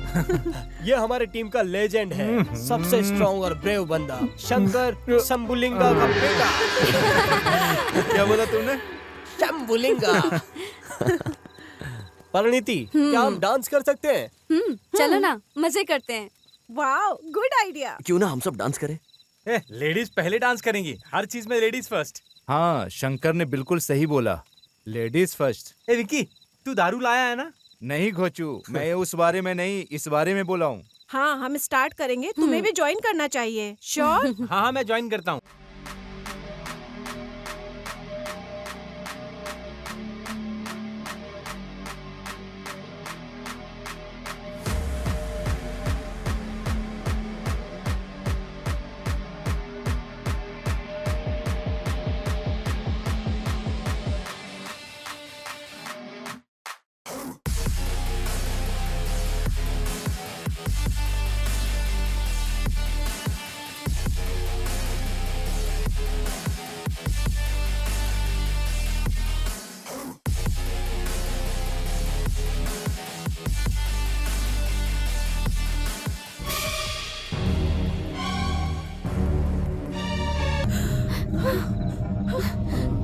ये हमारे टीम का लेजेंड है, सबसे स्ट्रॉन्ग और ब्रेव बंदा, शंकर शंभुलिंगा का बेटा। क्या बोला तूने? शंभुलिंगा। परिणीति, क्या हम डांस कर सकते हैं? चलो ना, मजे करते हैं। Wow, good idea. क्यों ना हम सब डांस करें? लेडीज पहले डांस करेंगी, हर चीज में लेडीज फर्स्ट। हाँ, शंकर ने बिल्कुल सही बोला, लेडीज फर्स्ट। ए विक्की, तू दारू लाया है ना? नहीं घोचू, मैं उस बारे में नहीं, इस बारे में बोला हूँ। हाँ, हम स्टार्ट करेंगे, तुम्हें भी ज्वाइन करना चाहिए। श्योर? हाँ हाँ, मैं ज्वाइन करता हूँ।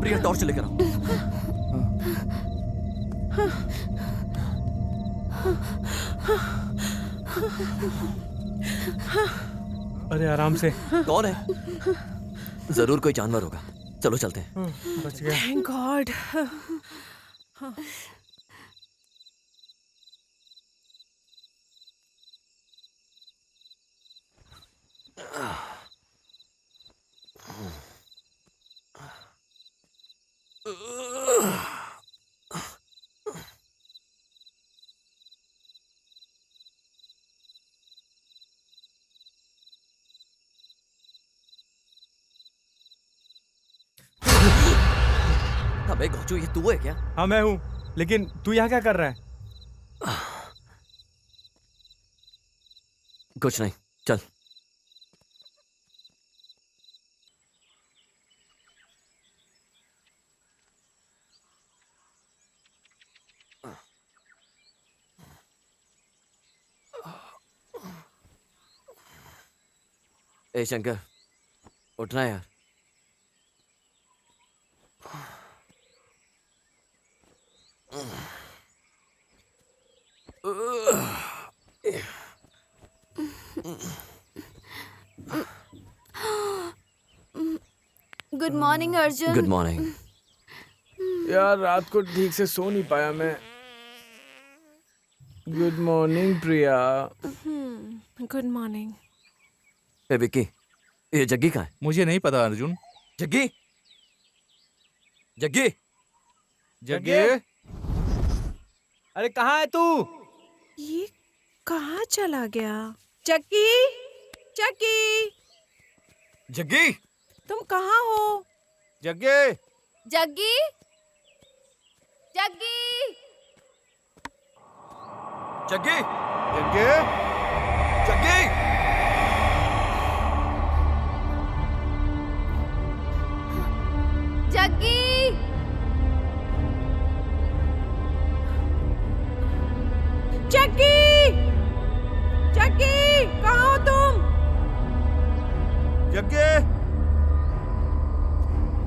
प्रिया, टॉर्च लेकर आओ। अरे आराम से। कौन है? जरूर कोई जानवर होगा। चलो चलते हैं। बच गया। Thank God. अबे घोचू, ये तू है क्या? हाँ मैं हूँ, लेकिन तू यहाँ क्या कर रहा है? कुछ नहीं, चल। ए शंकर, उठना यार। Good morning Arjun. Good morning. यार रात को ठीक से सो नहीं पाया मैं। Good morning Priya. Good morning. ए विक्की, ये जग्गी कहाँ है? मुझे नहीं पता अर्जुन। जग्गी, जग्गी, जग्गे, अरे कहाँ है तू? ये कहाँ चला गया? चक्की, चक्की, जग्गी, तुम कहाँ हो? जग्गे, जग्गी, जग्गी, जग्गी, जग्गे, जग्गी, जग्गी, चक्की, चक्की, कहाँ हो तुम? जग्गे,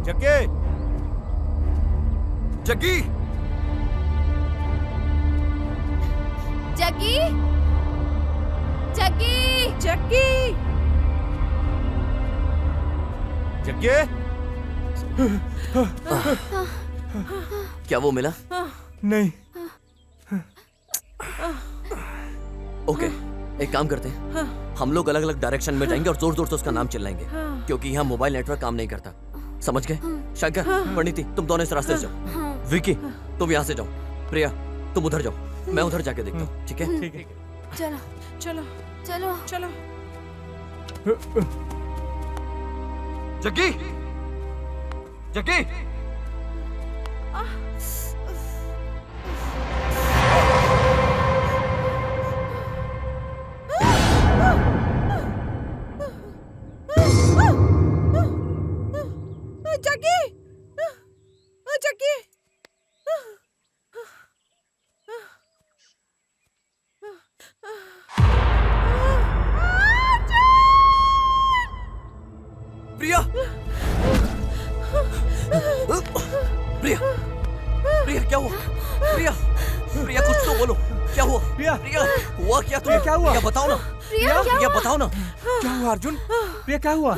जग्गे, जग्गी, जग्गी, जग्गी, चक्की, जग्गे। क्या वो मिला? नहीं। ओके, एक काम करते हैं, हम लोग अलग अलग डायरेक्शन में जाएंगे और जोर जोर से उसका नाम चिल्लाएंगे, क्योंकि यहाँ मोबाइल नेटवर्क काम नहीं करता। समझ गए? शंकर, परिणीति, तुम दोनों इस रास्ते से जाओ। विकी, तुम यहाँ से जाओ। प्रिया, तुम उधर जाओ, मैं उधर जाके देखता हूँ। ठीक है? ठीक है। चलो चलो, चलो। चलो। जग्गी, जग्गी, चक्की, चक्की, प्रिया, प्रिया, प्रिया, क्या हुआ? प्रिया, प्रिया, कुछ तो बोलो, क्या हुआ? प्रिया, प्रिया, हुआ क्या तुम्हें? क्या हुआ? प्रिया, बताओ ना। प्रिया, क्या प्रिया, बताओ ना। क्या हुआ अर्जुन? प्रिया, क्या हुआ?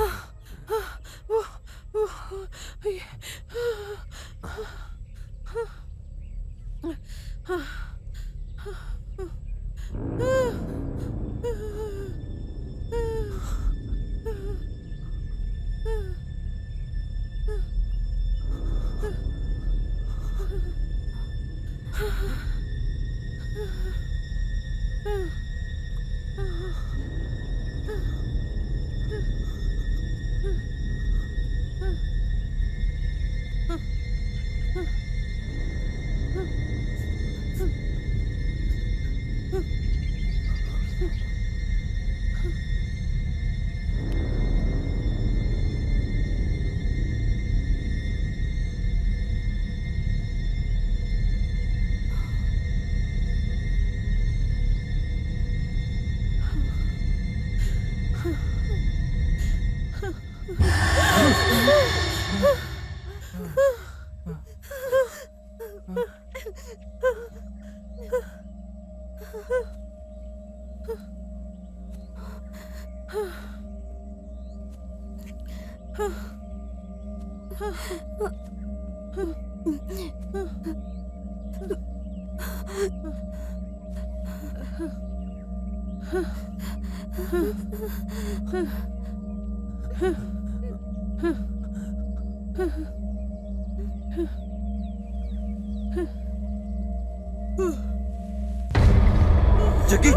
जग्गी,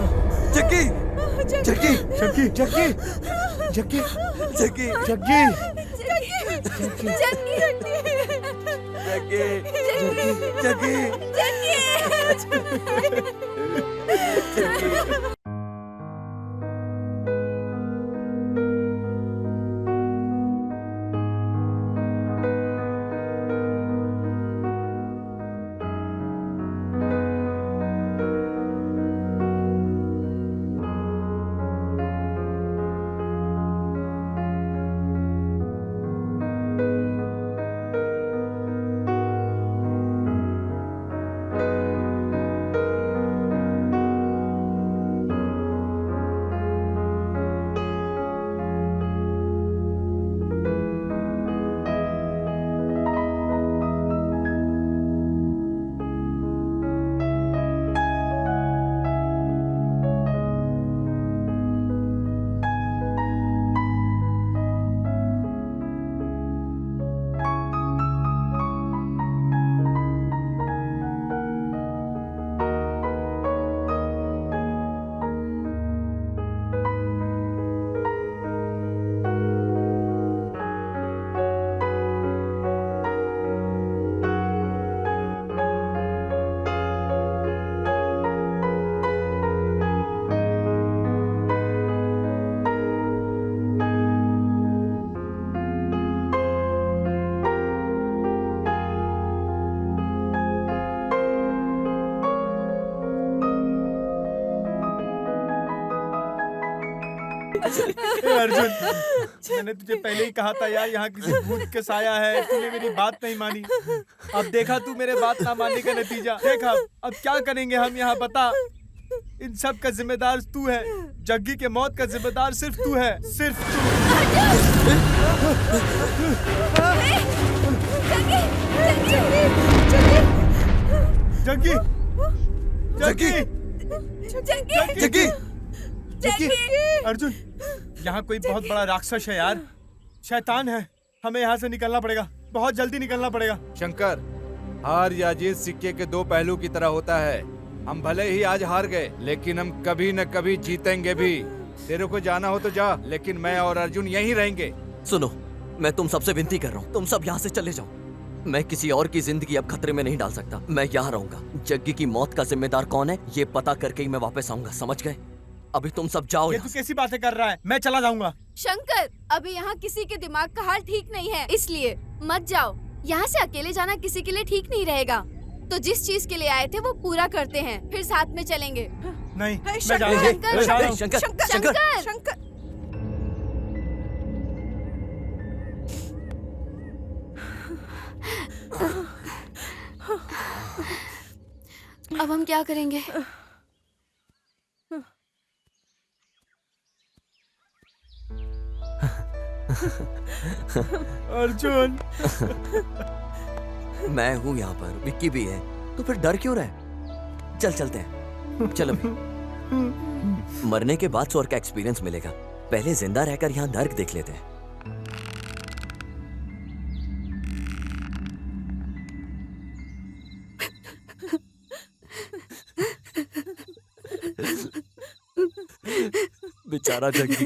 जग्गी, जग्गी, जग्गी, जग्गी, जग्गी, जग्गी, जग्गी, जग्गी, जग्गी, जग्गी। अर्जुन, मैंने तुझे पहले ही कहा था यार, यहाँ किसी भूत के साया है। तूने मेरी बात नहीं मानी। अब देखा तू मेरे बात ना मानने का नतीजा। देखा अब क्या करेंगे हम यहाँ, बता। इन सब का जिम्मेदार तू है। जग्गी के मौत का जिम्मेदार सिर्फ तू है, सिर्फ तू। जग्गी, जग्गी, जग्गी, जग्गी, अर्जुन, यहाँ कोई बहुत बड़ा राक्षस है यार, शैतान है। हमें यहाँ से निकलना पड़ेगा, बहुत जल्दी निकलना पड़ेगा। शंकर, हार या जीत सिक्के के दो पहलू की तरह होता है। हम भले ही आज हार गए, लेकिन हम कभी न कभी जीतेंगे भी। तेरे को जाना हो तो जा, लेकिन मैं और अर्जुन यहीं रहेंगे। सुनो, मैं तुम सबसे विनती कर रहा हूँ, तुम सब यहाँ से चले जाओ। मैं किसी और की जिंदगी अब खतरे में नहीं डाल सकता। मैं यहाँ रहूंगा। जग्गी की मौत का जिम्मेदार कौन है, ये पता करके ही मैं वापस आऊंगा, समझ गए? अभी तुम सब जाओ ये यहाँ तू से। कैसी बातें कर रहा है? मैं चला जाऊंगा। शंकर, अभी यहाँ किसी के दिमाग का हाल ठीक नहीं है, इसलिए मत जाओ। यहाँ से अकेले जाना किसी के लिए ठीक नहीं रहेगा। तो जिस चीज के लिए आए थे वो पूरा करते हैं, फिर साथ में चलेंगे। नहीं, मैं शंकर, जा रहा हूँ। शंकर, मैं जा रहा हूँ। शंकर, शंकर, शंकर, शंकर, अब हम क्या करेंगे? अर्जुन, मैं हूँ यहाँ पर, विक्की भी है, तो फिर डर क्यों रहे? चल चलते हैं, चलो भी। मरने के बाद स्वर्ग का एक्सपीरियंस मिलेगा, पहले जिंदा रहकर यहाँ नर्क देख लेते हैं। बेचारा जग्गी,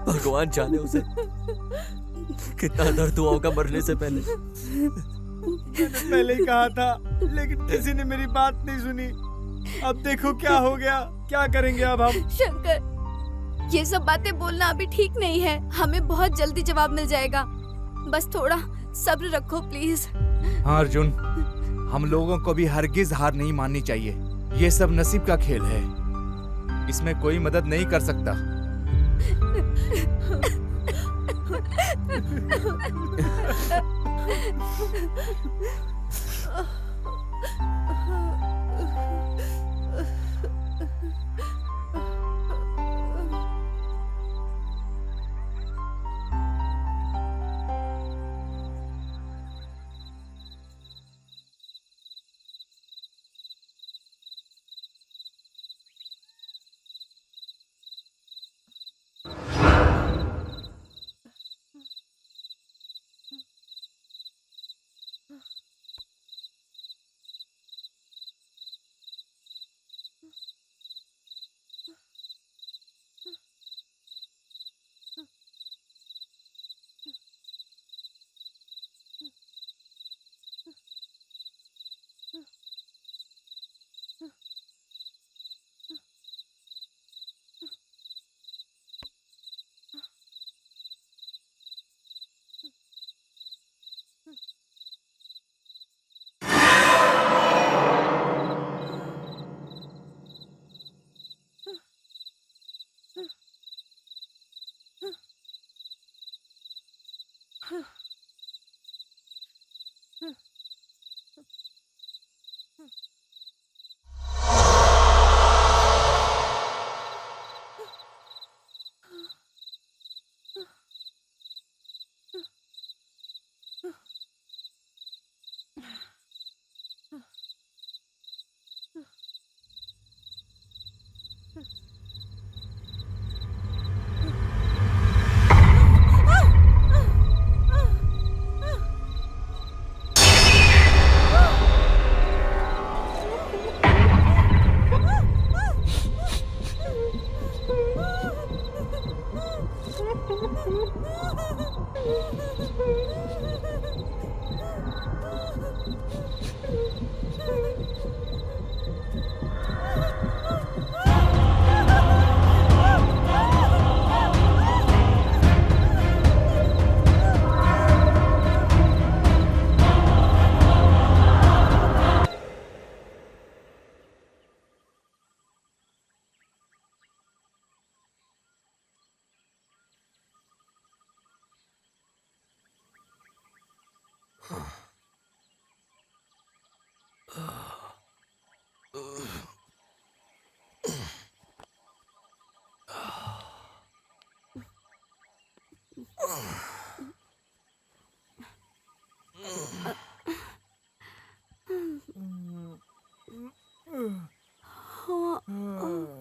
भगवान जाने उसे कितना दर्द हुआ होगा मरने से पहले। मैंने पहले ही कहा था, लेकिन किसी ने मेरी बात नहीं सुनी। अब देखो क्या हो गया। क्या करेंगे अब हम? शंकर, ये सब बातें बोलना अभी ठीक नहीं है। हमें बहुत जल्दी जवाब मिल जाएगा, बस थोड़ा सब्र रखो प्लीज। हाँ अर्जुन, हम लोगों को भी हरगिज हार नहीं माननी चाहिए। ये सब नसीब का खेल है, इसमें कोई मदद नहीं कर सकता।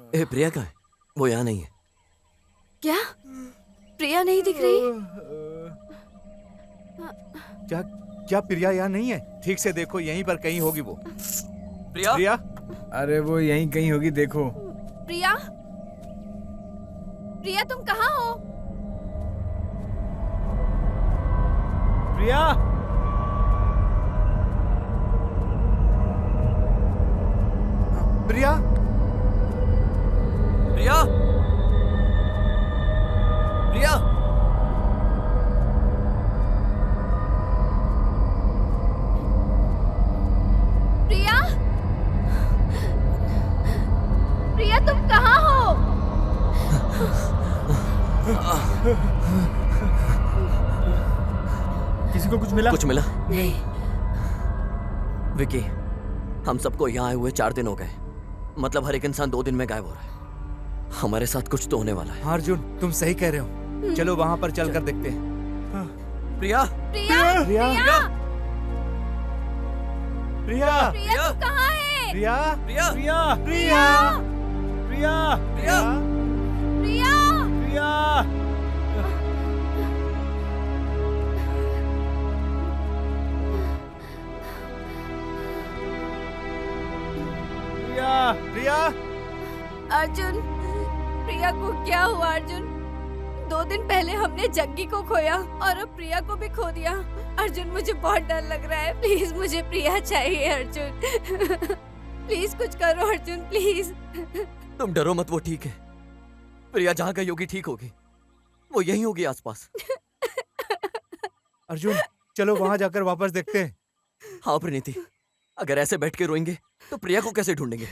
ए प्रिया कहाँ है? वो यहाँ नहीं है। क्या प्रिया नहीं दिख रही? क्या क्या प्रिया यहाँ नहीं है? ठीक से देखो, यहीं पर कहीं होगी वो। प्रिया? प्रिया? अरे वो यहीं कहीं होगी, देखो। प्रिया, प्रिया तुम कहाँ हो? प्रिया, प्रिया? प्रिया? प्रिया? प्रिया, प्रिया तुम कहाँ हो? किसी को कुछ मिला? कुछ मिला? नहीं। विकी, हम सबको यहाँ आए हुए 4 दिन हो गए। मतलब हर एक इंसान 2 दिन में गायब हो रहा है। हमारे साथ कुछ तो होने वाला है। हाँ अर्जुन, तुम सही कह रहे हो। चलो वहां पर चलकर देखते हैं। प्रिया? प्रिया, प्रिया? प्रिया, प्रिया? प्रिया तू कहाँ है? प्रिया? प्रिया? प्रिया, प्रिया? प्रिया, प्रिया? प्रिया, प्रिया, प्रिया, प्रिया? अर्जुन, प्रिया को क्या हुआ अर्जुन? 2 दिन पहले हमने जग्गी को खोया और अब प्रिया को भी खो दिया। अर्जुन मुझे बहुत डर लग रहा है, प्लीज मुझे प्रिया चाहिए अर्जुन। प्लीज कुछ करो अर्जुन, प्लीज। तुम डरो मत, वो ठीक है। प्रिया जहाँ गई होगी ठीक होगी। वो यहीं होगी आसपास। अर्जुन चलो वहां जाकर वापस देखते हैं। हाँ प्रीति, अगर ऐसे बैठ के रोएंगे तो प्रिया को कैसे ढूंढेंगे?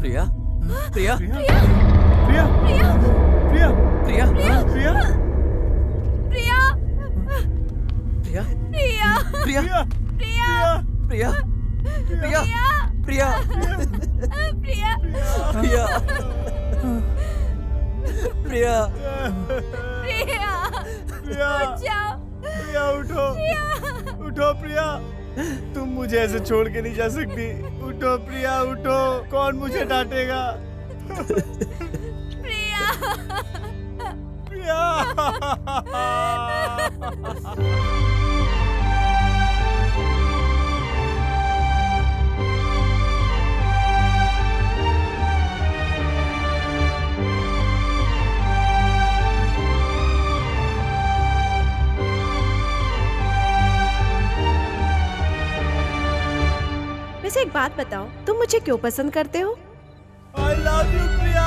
प्रिया? प्रिया? प्रिया, प्रिया, प्रिया, प्रिया? प्रिया, प्रिया, प्रिया? प्रिया, प्रिया? प्रिया, प्रिया? प्रिया? प्रिया? प्रिया, प्रिया? प्रिया, प्रिया, बचाओ। प्रिया उठो, उठो प्रिया, तुम मुझे ऐसे छोड़ के नहीं जा सकती। उठो प्रिया, उठो, कौन मुझे डांटेगा? प्रिया, प्रिया। वैसे एक बात बताओ, तुम मुझे क्यों पसंद करते हो? I love you, प्रिया।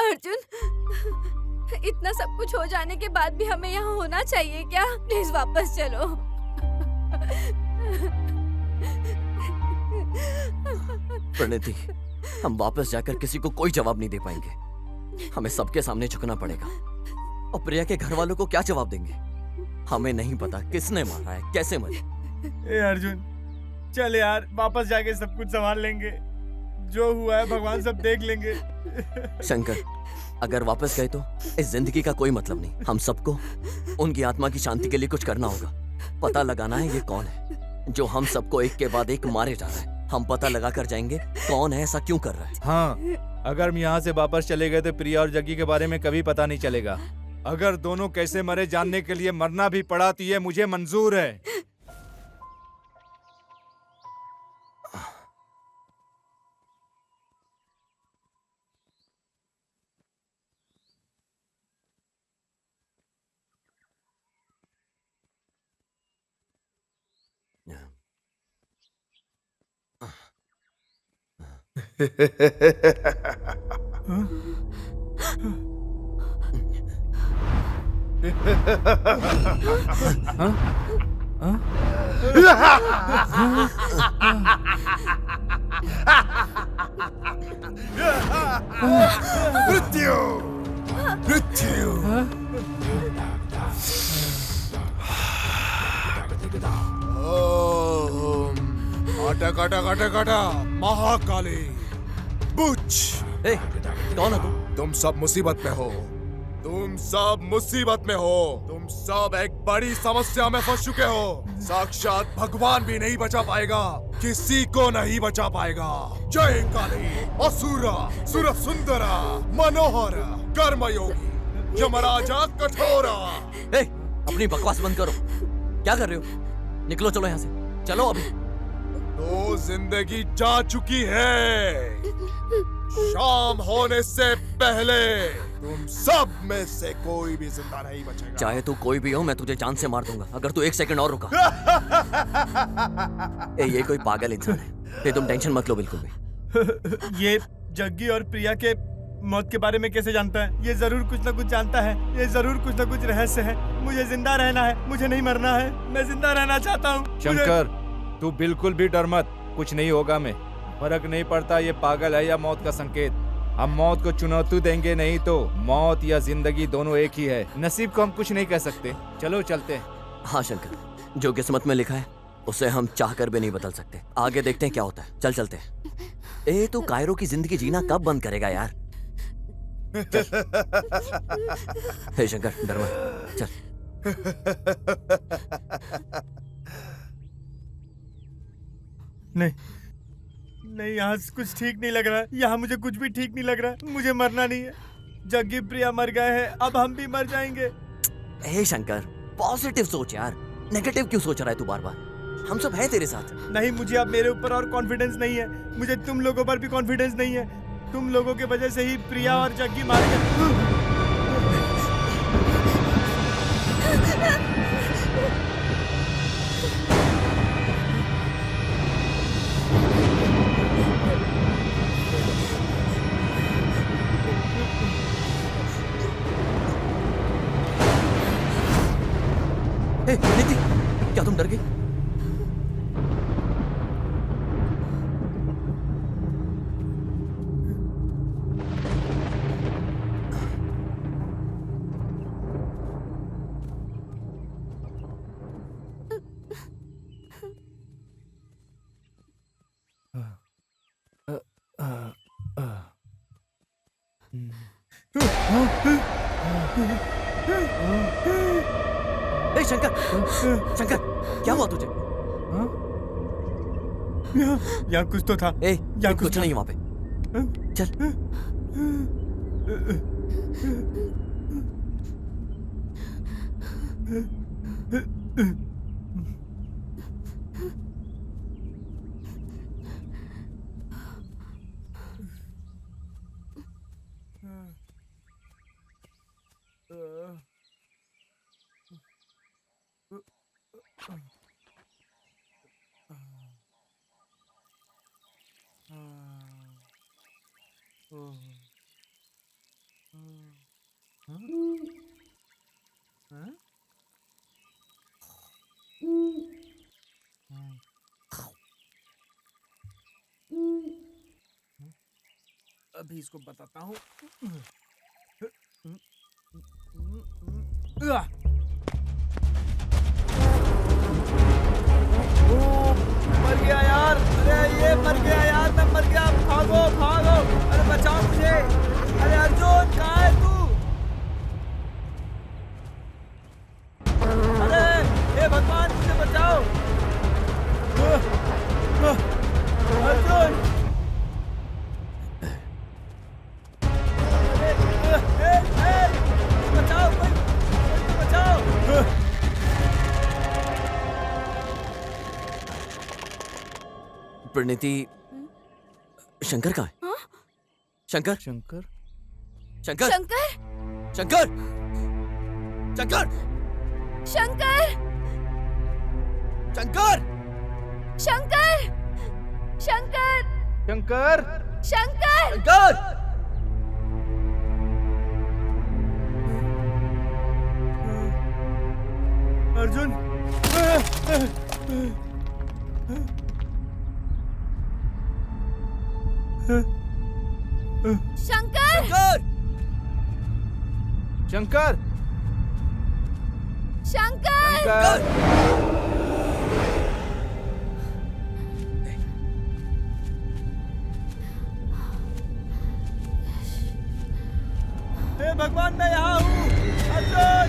अर्जुन, इतना सब कुछ हो जाने के बाद भी हमें यहाँ होना चाहिए क्या? प्लीज वापस चलो। प्रणति, हम वापस जाकर किसी को कोई जवाब नहीं दे पाएंगे। हमें सबके सामने झुकना पड़ेगा। और प्रिया के घर वालों को क्या जवाब देंगे? हमें नहीं पता किसने मारा है, कैसे मरे। ए अर्जुन, चल यार, वापस जाके सब कुछ संभाल लेंगे। जो हुआ है भगवान सब देख लेंगे। शंकर, अगर वापस गए तो इस जिंदगी का कोई मतलब नहीं। हम सबको उनकी आत्मा की शांति के लिए कुछ करना होगा। पता लगाना है ये कौन है जो हम सबको एक के बाद एक मारे जा रहा है। हम पता लगा कर जाएंगे कौन है, ऐसा क्यों कर रहा है। हाँ, अगर हम यहाँ से वापस चले गए तो प्रिया और जग्गी के बारे में कभी पता नहीं चलेगा। अगर दोनों कैसे मरे जानने के लिए मरना भी पड़ा तो ये मुझे मंजूर है। मृत्यु, मृत्यु। ओम अटक अटक अटक अटक महाकाली बुच। ए, कौन है तुम? तुम सब मुसीबत में हो। तुम सब मुसीबत में हो। तुम सब एक बड़ी समस्या में फंस चुके हो। साक्षात भगवान भी नहीं बचा पाएगा, किसी को नहीं बचा पाएगा। जय काली, असुरा, सुर सुंदरा, मनोहर, कर्मयोगी, यमराजा कठोरा। ए, अपनी बकवास बंद करो। क्या कर रहे हो? निकलो, चलो यहाँ से। चलो अभी। तो जिंदगी जा चुकी है। शाम होने से पहले तुम सब में से कोई भी जिंदा नहीं बचेगा। चाहे तू कोई भी हो, मैं तुझे जान से मार दूंगा अगर तू एक सेकंड और रुका। ए, ये कोई पागल इंसान है। ए, तुम टेंशन मत लो बिल्कुल भी। ये जग्गी और प्रिया के मौत के बारे में कैसे जानता है? ये जरूर कुछ ना कुछ जानता है। ये जरूर कुछ ना कुछ रहस्य है। मुझे जिंदा रहना है, मुझे नहीं मरना है। मैं जिंदा रहना चाहता हूँ। शंकर, तू बिल्कुल भी डर मत, कुछ नहीं होगा। मैं फर्क नहीं पड़ता ये पागल है या मौत का संकेत। हम मौत को चुनौती देंगे नहीं तो मौत या जिंदगी दोनों एक ही है। नसीब को हम कुछ नहीं कह सकते। चलो चलते हैं। हाँ शंकर, जो किस्मत में लिखा है उसे हम चाह कर भी नहीं बदल सकते। आगे देखते हैं क्या होता है। चल चलते हैं। ए, तू कायरो की जिंदगी जीना कब बंद करेगा यार? हे शंकर, डर मत, चल। नहीं नहीं, यहाँ से कुछ ठीक नहीं लग रहा है। यहाँ मुझे कुछ भी ठीक नहीं लग रहा है। मुझे मरना नहीं है। जग्गी प्रिया मर गए हैं, अब हम भी मर जाएंगे। हे शंकर, पॉजिटिव सोच यार। नेगेटिव क्यों सोच रहा है तू बार बार? हम सब हैं तेरे साथ। नहीं, मुझे अब मेरे ऊपर और कॉन्फिडेंस नहीं है। मुझे तुम लोगों पर भी कॉन्फिडेंस नहीं है। तुम लोगों के वजह से ही प्रिया और जग्गी मारे गए। नीति, क्या तुम डर गई? ए शंकर, शंकर, क्या हुआ तुझे? यहाँ कुछ तो था। ए, यहाँ कुछ नहीं है वहाँ पे। चल। अभी इसको बताता हूँ। मर गया यार, अरे ये मर गया यार, मैं मर गया, भागो भागो, अरे बचाओ मुझे, अरे अर्जुन कहाँ है तू? अरे हे भगवान मुझे बचाओ, अर्जुन, बचाओ, कोई बचाओ। प्रणीति, शंकर कहाँ है? शंकर शंकर शंकर शंकर शंकर शंकर शंकर शंकर शंकर शंकर शंकर शंकर शंकर अर्जुन, शंकर शंकर शंकर शंकर हे भगवान मैं यहाँ हूँ, अर्जुन।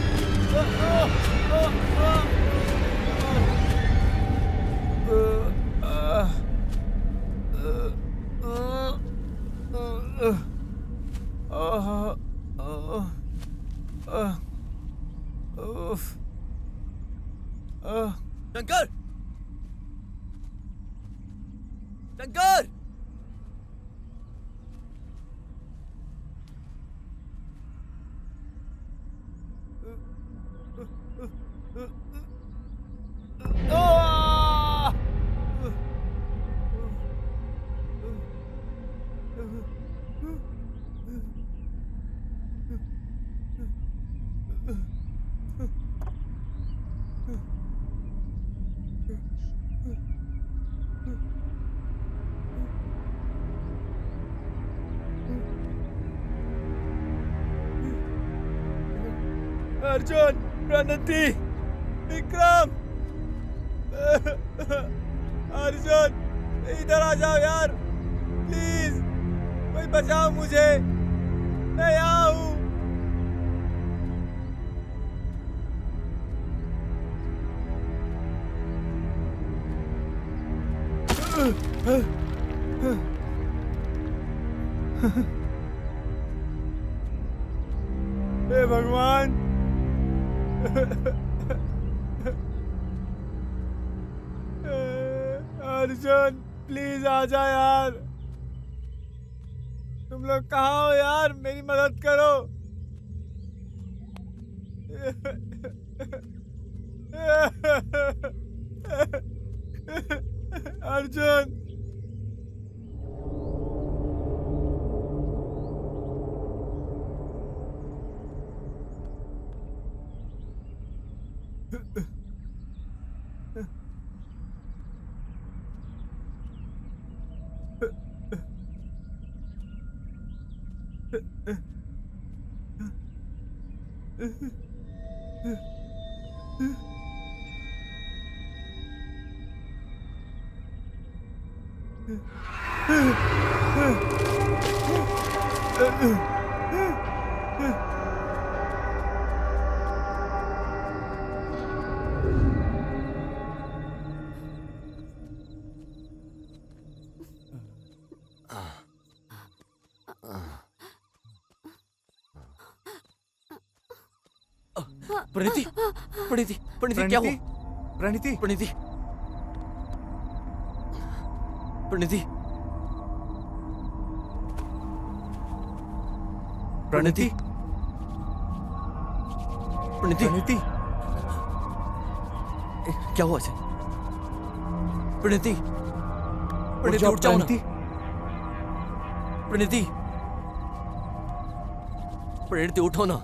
शंकर शंकर अर्जुन, प्रणति, विक्रम, अर्जुन इधर आ जाओ यार, प्लीज, कोई बचाओ मुझे, मैं यहाँ हूँ। हे भगवान, अर्जुन प्लीज आ जा यार, तुम लोग कहाँ हो यार, मेरी मदद करो। अर्जुन प्रणीति प्रणीति प्रणीति क्या हुआ? प्रणीति प्रणीति प्रणीति प्रणीति प्रणीति प्रणीति क्या हुआ इसे? प्रणीति प्रणीति उठ जाओ ना। प्रणीति प्रणीति उठो ना।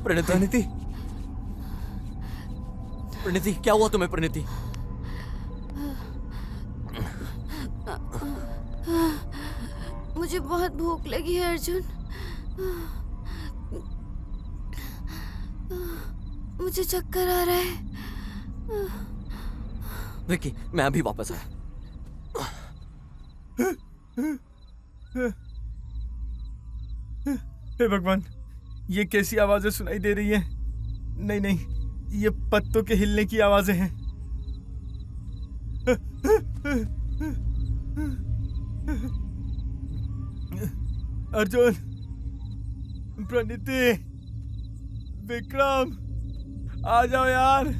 प्रणीति प्रणीति प्रणीति क्या हुआ तुम्हें? प्रणीति मुझे बहुत भूख लगी है अर्जुन। मुझे चक्कर आ रहा है। विक्की, मैं अभी वापस आया। हे भगवान, ये कैसी आवाजें सुनाई दे रही हैं? नहीं नहीं, ये पत्तों के हिलने की आवाजें हैं। अर्जुन, प्रणीति, विक्रम, आ जाओ यार।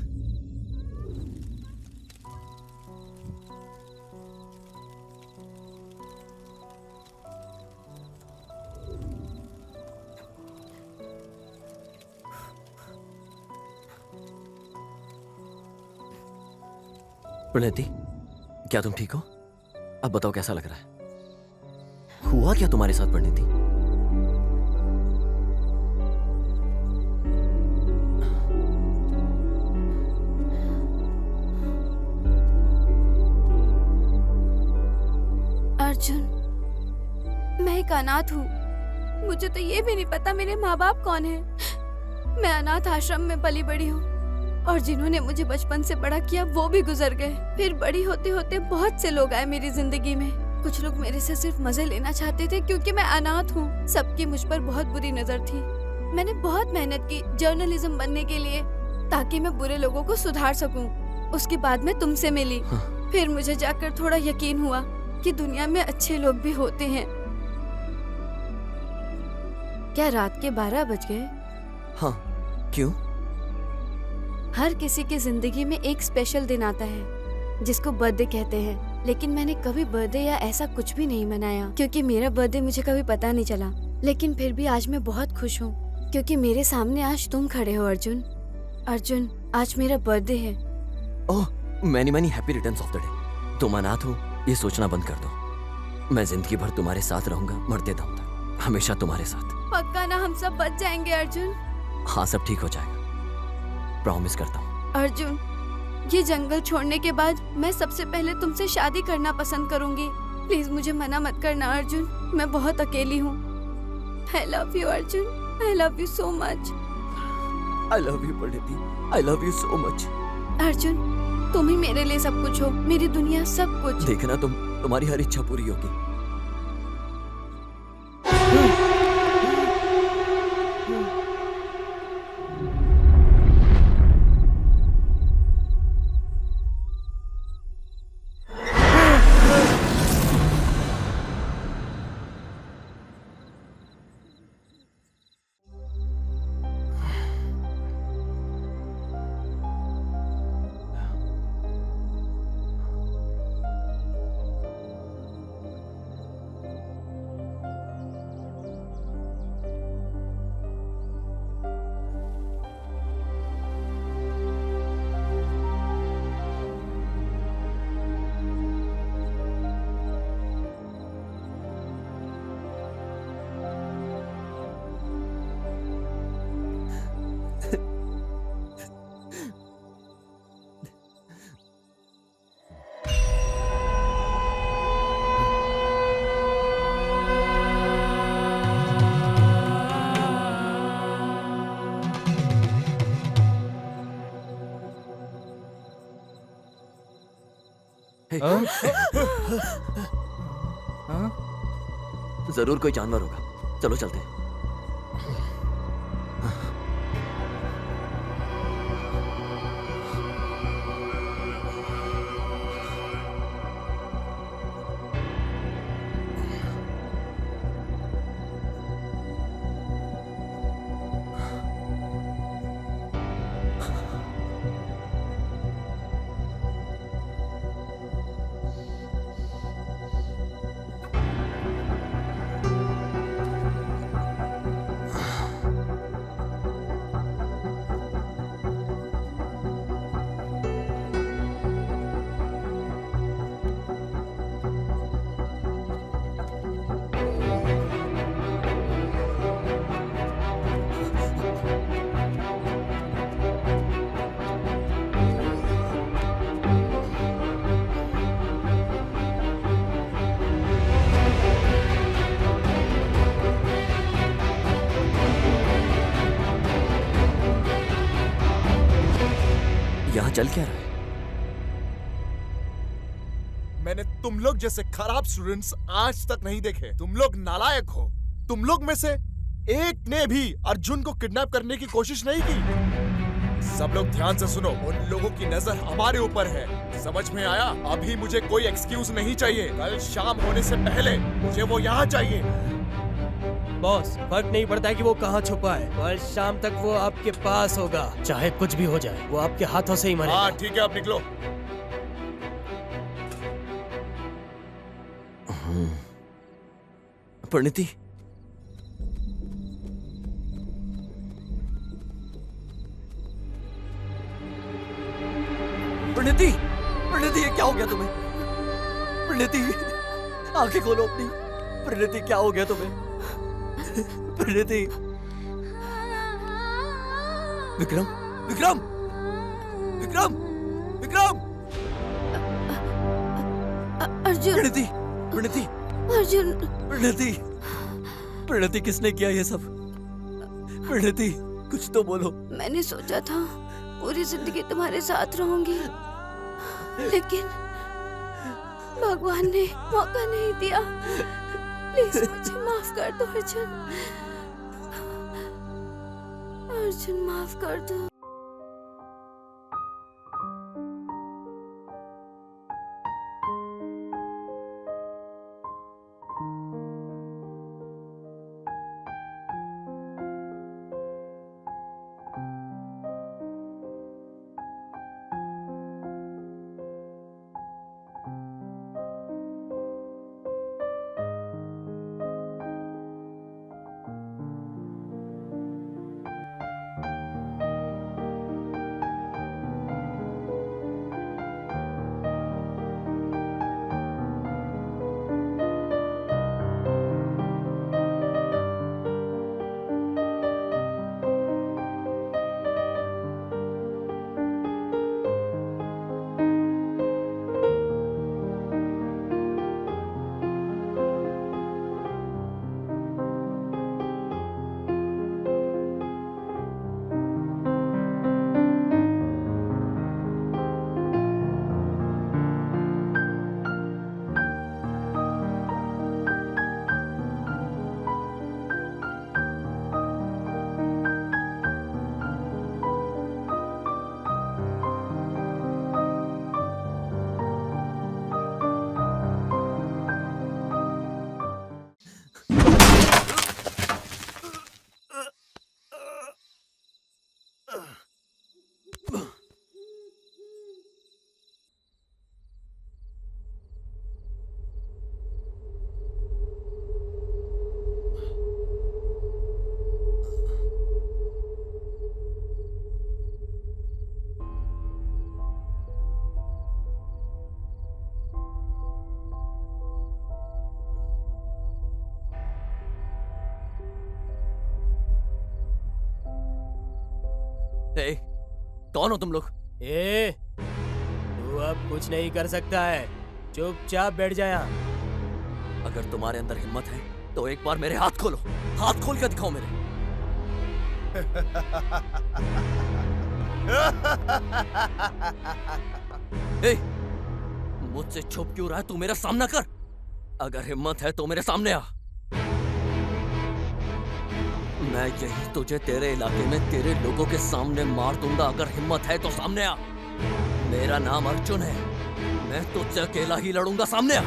प्रणति, क्या तुम ठीक हो? अब बताओ कैसा लग रहा है? हुआ क्या तुम्हारे साथ प्रणति? अर्जुन, मैं एक अनाथ हूँ। मुझे तो ये भी नहीं पता मेरे माँ बाप कौन है। मैं अनाथ आश्रम में पली बड़ी हूँ और जिन्होंने मुझे बचपन से बड़ा किया वो भी गुजर गए। फिर बड़ी होते होते बहुत से लोग आए मेरी जिंदगी में। कुछ लोग मेरे से सिर्फ मजे लेना चाहते थे क्योंकि मैं अनाथ हूँ। सबकी मुझ पर बहुत बुरी नजर थी। मैंने बहुत मेहनत की जर्नलिज्म बनने के लिए ताकि मैं बुरे लोगों को सुधार सकूं। उसके बाद मैं तुमसे मिली। फिर मुझे जाकर थोड़ा यकीन हुआ कि दुनिया में अच्छे लोग भी होते हैं। क्या रात के 12 बज गए? हाँ, क्यों? हर किसी की जिंदगी में एक स्पेशल दिन आता है जिसको बर्थडे कहते हैं, लेकिन मैंने कभी बर्थडे या ऐसा कुछ भी नहीं मनाया क्योंकि मेरा बर्थडे मुझे कभी पता नहीं चला। लेकिन फिर भी आज मैं बहुत खुश हूँ क्योंकि मेरे सामने आज तुम खड़े हो अर्जुन। अर्जुन, आज मेरा बर्थडे है। Oh, many many happy returns of the day. तुम अनाथ हो ये सोचना बंद कर दो। मैं जिंदगी भर तुम्हारे साथ रहूंगा, मरते दम तक, हमेशा तुम्हारे साथ। पक्का ना? हम सब बच जाएंगे अर्जुन? हाँ, सब ठीक हो जाएगा, प्रॉमिस करता हूँ। अर्जुन, ये जंगल छोड़ने के बाद मैं सबसे पहले तुमसे शादी करना पसंद करूंगी। प्लीज मुझे मना मत करना अर्जुन, मैं बहुत अकेली हूँ। I love you Arjun, I love you so much. I love you Pranati, I love you so much. Arjun, तुम ही मेरे लिए सब कुछ हो, मेरी दुनिया सब कुछ। देखना, तुम्हारी हर इच्छा पूरी होगी। जरूर कोई जानवर होगा, चलो चलते हैं। चल क्या रहा है? मैंने तुम लोग जैसे खराब स्टूडेंट्स आज तक नहीं देखे। तुम लोग नालायक हो। तुम लोग में से एक ने भी अर्जुन को किडनैप करने की कोशिश नहीं की। सब लोग ध्यान से सुनो, उन लोगों की नजर हमारे ऊपर है। समझ में आया? अभी मुझे कोई एक्सक्यूज नहीं चाहिए। कल शाम होने से पहले मुझे वो यहाँ चाहिए। बॉस, फर्क नहीं पड़ता है कि वो कहाँ छुपा है, कल शाम तक वो आपके पास होगा। चाहे कुछ भी हो जाए, वो आपके हाथों से ही मरेगा। हाँ ठीक है, अब निकलो। परिणीति, परिणीति, परिणीति, ये क्या हो गया तुम्हें? परिणीति, आंखें खोलो अपनी। परिणीति, क्या हो गया तुम्हें? परिणीति, विक्रम, विक्रम, विक्रम, विक्रम, अर्जुन, परिणीति, परिणीति, अर्जुन, परिणीति, परिणीति, किसने किया ये सब? परिणीति, कुछ तो बोलो। मैंने सोचा था पूरी जिंदगी तुम्हारे साथ रहूंगी, लेकिन भगवान ने मौका नहीं दिया। प्लीज मुझे माफ कर दो अर्जुन। अर्जुन, माफ कर दो। ए, कौन हो तुम लोग? तू अब कुछ नहीं कर सकता है, चुपचाप बैठ जा यहाँ। अगर तुम्हारे अंदर हिम्मत है तो एक बार मेरे हाथ खोलो। हाथ खोल कर दिखाओ मेरे। ए, मुझसे छुप क्यों रहा है? तू मेरा सामना कर। अगर हिम्मत है तो मेरे सामने आ। मैं यही तुझे तेरे इलाके में तेरे लोगों के सामने मार दूंगा। अगर हिम्मत है तो सामने आ। मेरा नाम अर्जुन है, मैं तुझसे अकेला ही लड़ूंगा। सामने आ।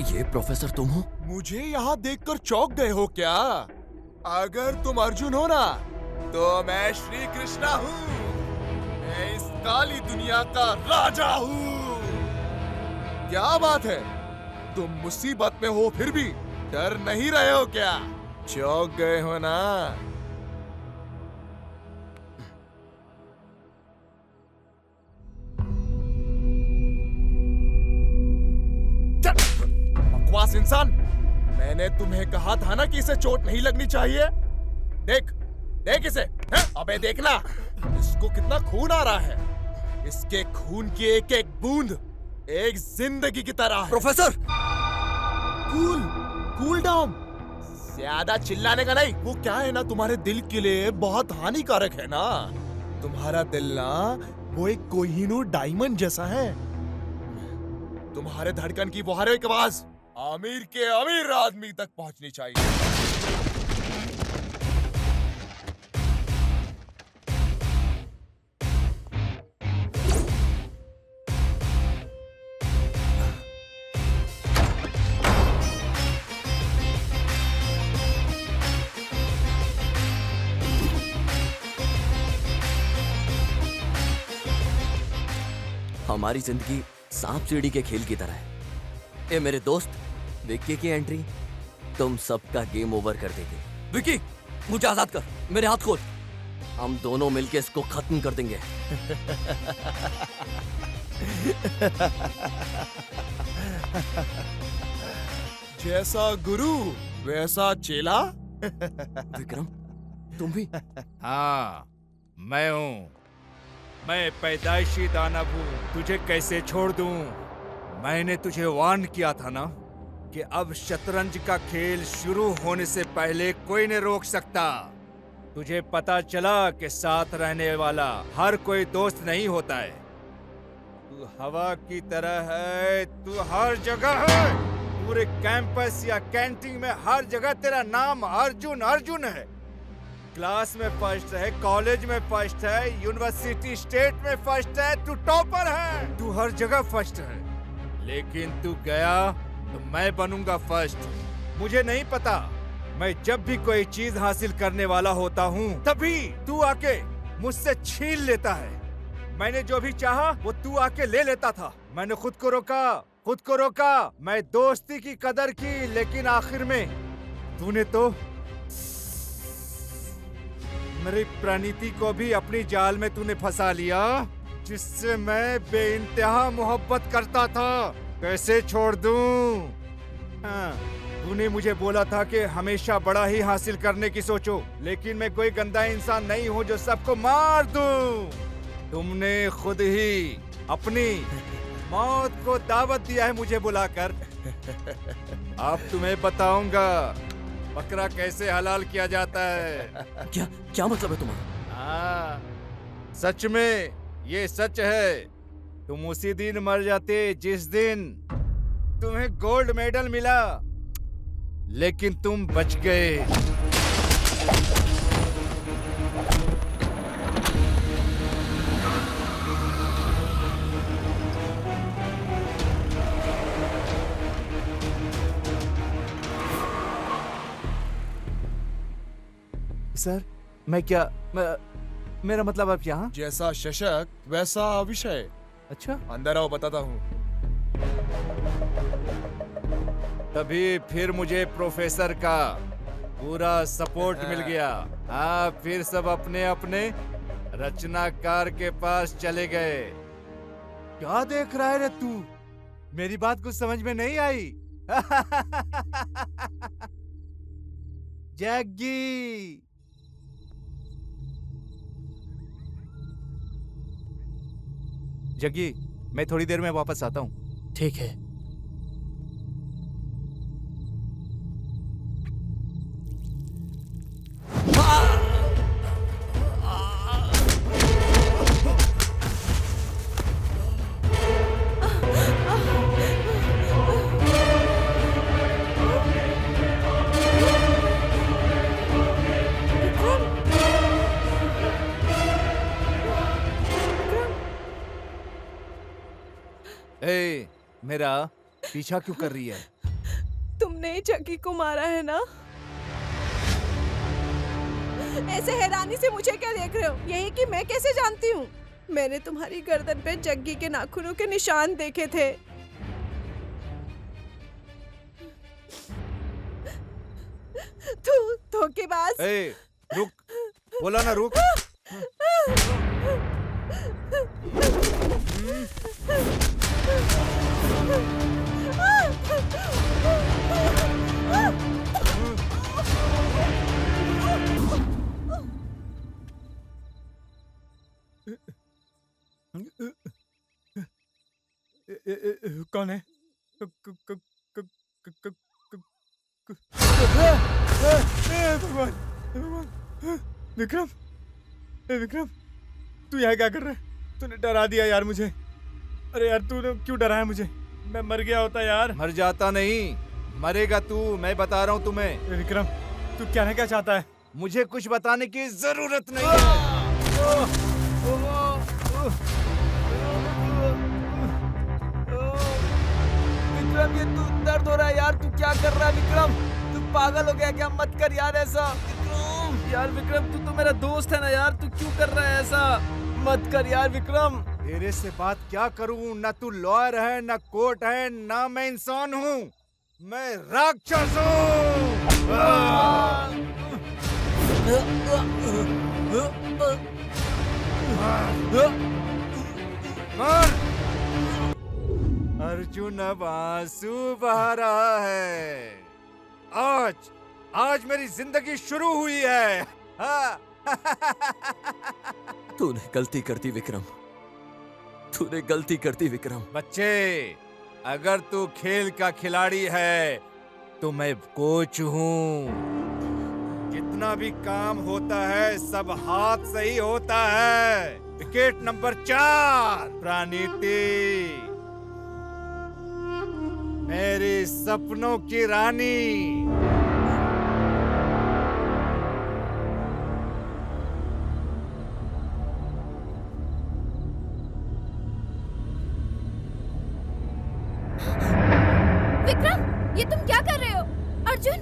ये प्रोफेसर तुम हो? मुझे यहाँ देखकर चौंक गए हो क्या? अगर तुम अर्जुन हो ना, तो मैं श्री कृष्णा हूँ। मैं इस काली दुनिया का राजा हूँ। क्या बात है, तुम मुसीबत में हो फिर भी डर नहीं रहे हो क्या? चौंक गए हो ना? बकवास इंसान, मैंने तुम्हें कहा था ना कि इसे चोट नहीं लगनी चाहिए। देख, देख इसे। हैं? अबे देखना, इसको कितना खून आ रहा है। इसके खून की एक एक बूंद एक जिंदगी की तरह है। Professor, cool, cool down. ज्यादा चिल्लाने का नहीं। वो क्या है ना, तुम्हारे दिल के लिए बहुत हानिकारक है ना। तुम्हारा दिल ना वो एक कोहिनूर डायमंड जैसा है। तुम्हारे धड़कन की वो हर एक आवाज अमीर के अमीर आदमी तक पहुंचनी चाहिए। हमारी जिंदगी सांप सीढ़ी के खेल की तरह है। ये मेरे दोस्त विक्की की एंट्री तुम सबका गेम ओवर कर देगी। विक्की, मुझे आजाद कर, मेरे हाथ खोल। हम दोनों मिलके इसको खत्म कर देंगे। जैसा गुरु वैसा चेला। विक्रम, तुम भी? हाँ, मैं हूँ। मैं पैदाइशी दानव हूँ। तुझे कैसे छोड़ दूँ? मैंने तुझे वार्न किया था ना कि अब शतरंज का खेल शुरू होने से पहले कोई नहीं रोक सकता। तुझे पता चला कि साथ रहने वाला हर कोई दोस्त नहीं होता है। तू हवा की तरह है, तू हर जगह है। पूरे कैंपस या कैंटीन में हर जगह तेरा नाम अर्जुन अर्जुन है। क्लास में फर्स्ट है, कॉलेज में फर्स्ट है, यूनिवर्सिटी स्टेट में फर्स्ट है। तू टॉपर है, तू हर जगह फर्स्ट है। लेकिन तू गया तो मैं बनूंगा फर्स्ट। मुझे नहीं पता, मैं जब भी कोई चीज हासिल करने वाला होता हूँ तभी तू आके मुझसे छीन लेता है। मैंने जो भी चाहा वो तू आके ले लेता था। मैंने खुद को रोका। मैं दोस्ती की कदर की, लेकिन आखिर में तूने तो मेरी प्रणीति को भी अपनी जाल में तूने फंसा लिया, जिससे मैं बेइंतहा मोहब्बत करता था। कैसे छोड़ दूं? हाँ, तूने मुझे बोला था कि हमेशा बड़ा ही हासिल करने की सोचो, लेकिन मैं कोई गंदा इंसान नहीं हूँ जो सबको मार दूं। तुमने खुद ही अपनी मौत को दावत दिया है मुझे बुलाकर। अब तुम्हें बताऊंगा बकरा कैसे हलाल किया जाता है। क्या मतलब है तुम्हारा? हाँ, सच में ये सच है। तुम उसी दिन मर जाते जिस दिन तुम्हें गोल्ड मेडल मिला, लेकिन तुम बच गए। सर, मेरा मतलब आप यहाँ? जैसा शशक वैसा विषय। अच्छा, अंदर आओ, बताता हूँ। तभी फिर मुझे प्रोफेसर का पूरा सपोर्ट मिल गया। हाँ, फिर सब अपने अपने रचनाकार के पास चले गए। क्या देख रहा है रे तू? मेरी बात कुछ समझ में नहीं आई? जग्गी, जग्गी, मैं थोड़ी देर में वापस आता हूँ। ठीक है। ए, मेरा पीछा क्यों कर रही है? तुमने जग्गी को मारा है ना? ऐसे हैरानी से मुझे क्या देख रहे हो? यही कि मैं कैसे जानती हूँ? मैंने तुम्हारी गर्दन पे जग्गी के नाखूनों के निशान देखे थे। तू धोखेबाज। ए, रुक, बोला ना रुक। कौन है? भगवान, भगवान। विक्रम, विक्रम, तू यहाँ क्या कर रहा है? तूने डरा दिया यार मुझे। अरे यार तूने क्यों डराया मुझे? मैं मर गया होता यार। मर जाता नहीं, मरेगा तू, मैं बता रहा हूँ तुम्हें। विक्रम, तू कहना क्या चाहता है? मुझे कुछ बताने की जरूरत नहीं है। विक्रम, ये तू दर्द हो रहा है यार, तू क्या कर रहा है विक्रम? तू पागल हो गया क्या? मत कर यार ऐसा। विक्रम यार, विक्रम तू तो मेरा दोस्त है ना यार, तू क्यों कर रहा है ऐसा? मत कर यार विक्रम। तेरे से बात क्या करूं? ना तू लॉयर है, ना कोर्ट है, ना मैं इंसान हूँ, मैं राक्षस हूँ। अर्जुन अब आंसू बहा रहा है। आज मेरी जिंदगी शुरू हुई है। तूने गलती कर दी विक्रम, तूने गलती कर दी विक्रम। बच्चे, अगर तू खेल का खिलाड़ी है तो मैं कोच हूँ। जितना भी काम होता है सब हाथ से ही होता है। विकेट नंबर 4, प्राणिति, मेरी सपनों की रानी। विक्रम, ये तुम क्या कर रहे हो? अर्जुन!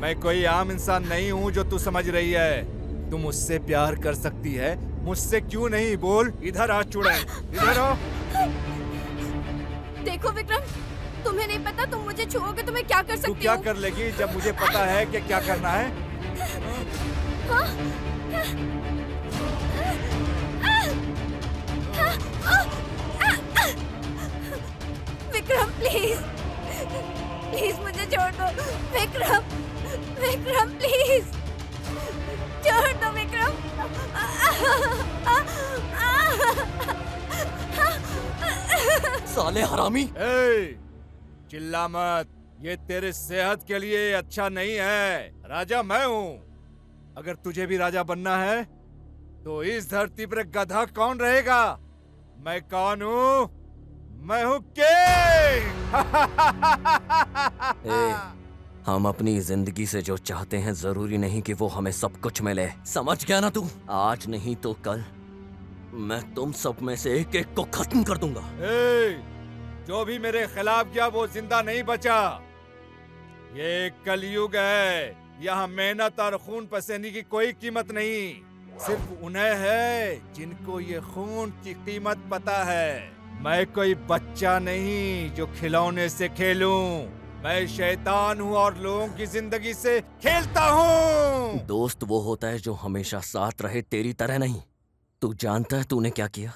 मैं कोई आम इंसान नहीं हूँ जो तू समझ रही है। तू मुझसे प्यार कर सकती है, मुझसे क्यों नहीं? बोल, इधर आ चुड़ैल, इधर आ। देखो विक्रम, तुम्हें नहीं पता तुम मुझे छुओगे तो मैं क्या कर सकती तू हूँ? क्या कर लेगी जब मुझे पता है कि क्या करना है? विक्रम प्लीज, प्लीज मुझे छोड़ दो। विक्रम, विक्रम प्लीज छोड़ दो विक्रम। साले हरामी! चिल्ला मत, ये तेरे सेहत के लिए अच्छा नहीं है। राजा मैं हूँ। अगर तुझे भी राजा बनना है तो इस धरती पर गधा कौन रहेगा? मैं कौन हूँ? मैं हूँ किंग। हम अपनी जिंदगी से जो चाहते हैं जरूरी नहीं कि वो हमें सब कुछ मिले। समझ गया ना तू? आज नहीं तो कल मैं तुम सब में से एक एक को खत्म कर दूंगा। जो भी मेरे खिलाफ गया वो जिंदा नहीं बचा। ये कलयुग है, यहाँ मेहनत और खून पसीने की कोई कीमत नहीं। सिर्फ उन्हें है जिनको ये खून की कीमत पता है। मैं कोई बच्चा नहीं जो खिलौने से खेलूं। मैं शैतान हूँ और लोगों की जिंदगी से खेलता हूँ। दोस्त वो होता है जो हमेशा साथ रहे, तेरी तरह नहीं। तू जानता है तूने क्या किया?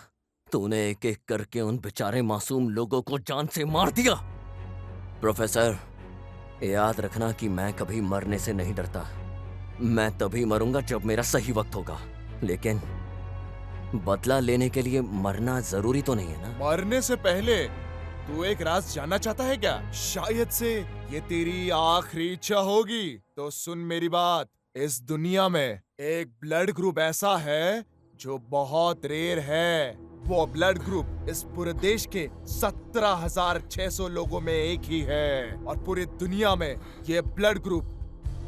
तूने एक एक करके उन बेचारे मासूम लोगों को जान से मार दिया। प्रोफेसर, याद रखना कि मैं कभी मरने से नहीं डरता। मैं तभी मरूंगा जब मेरा सही वक्त होगा, लेकिन बदला लेने के लिए मरना जरूरी तो नहीं है ना? मरने से पहले तू एक राज जानना चाहता है क्या? शायद से ये तेरी आखिरी इच्छा होगी। तो सुन मेरी बात, इस दुनिया में एक ब्लड ग्रुप ऐसा है जो बहुत रेयर है। वो ब्लड ग्रुप इस पूरे देश के 17,600 लोगों में एक ही है, और पूरी दुनिया में ये ब्लड ग्रुप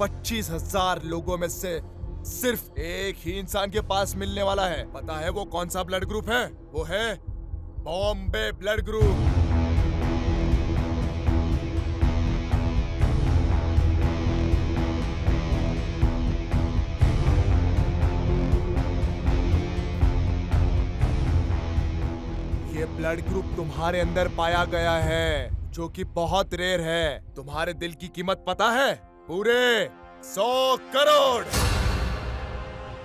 25,000 लोगों में से सिर्फ एक ही इंसान के पास मिलने वाला है। पता है वो कौन सा ब्लड ग्रुप है? वो है बॉम्बे ब्लड ग्रुप। ये ब्लड ग्रुप तुम्हारे अंदर पाया गया है, जो कि बहुत रेयर है। तुम्हारे दिल की कीमत पता है? पूरे 100 करोड़।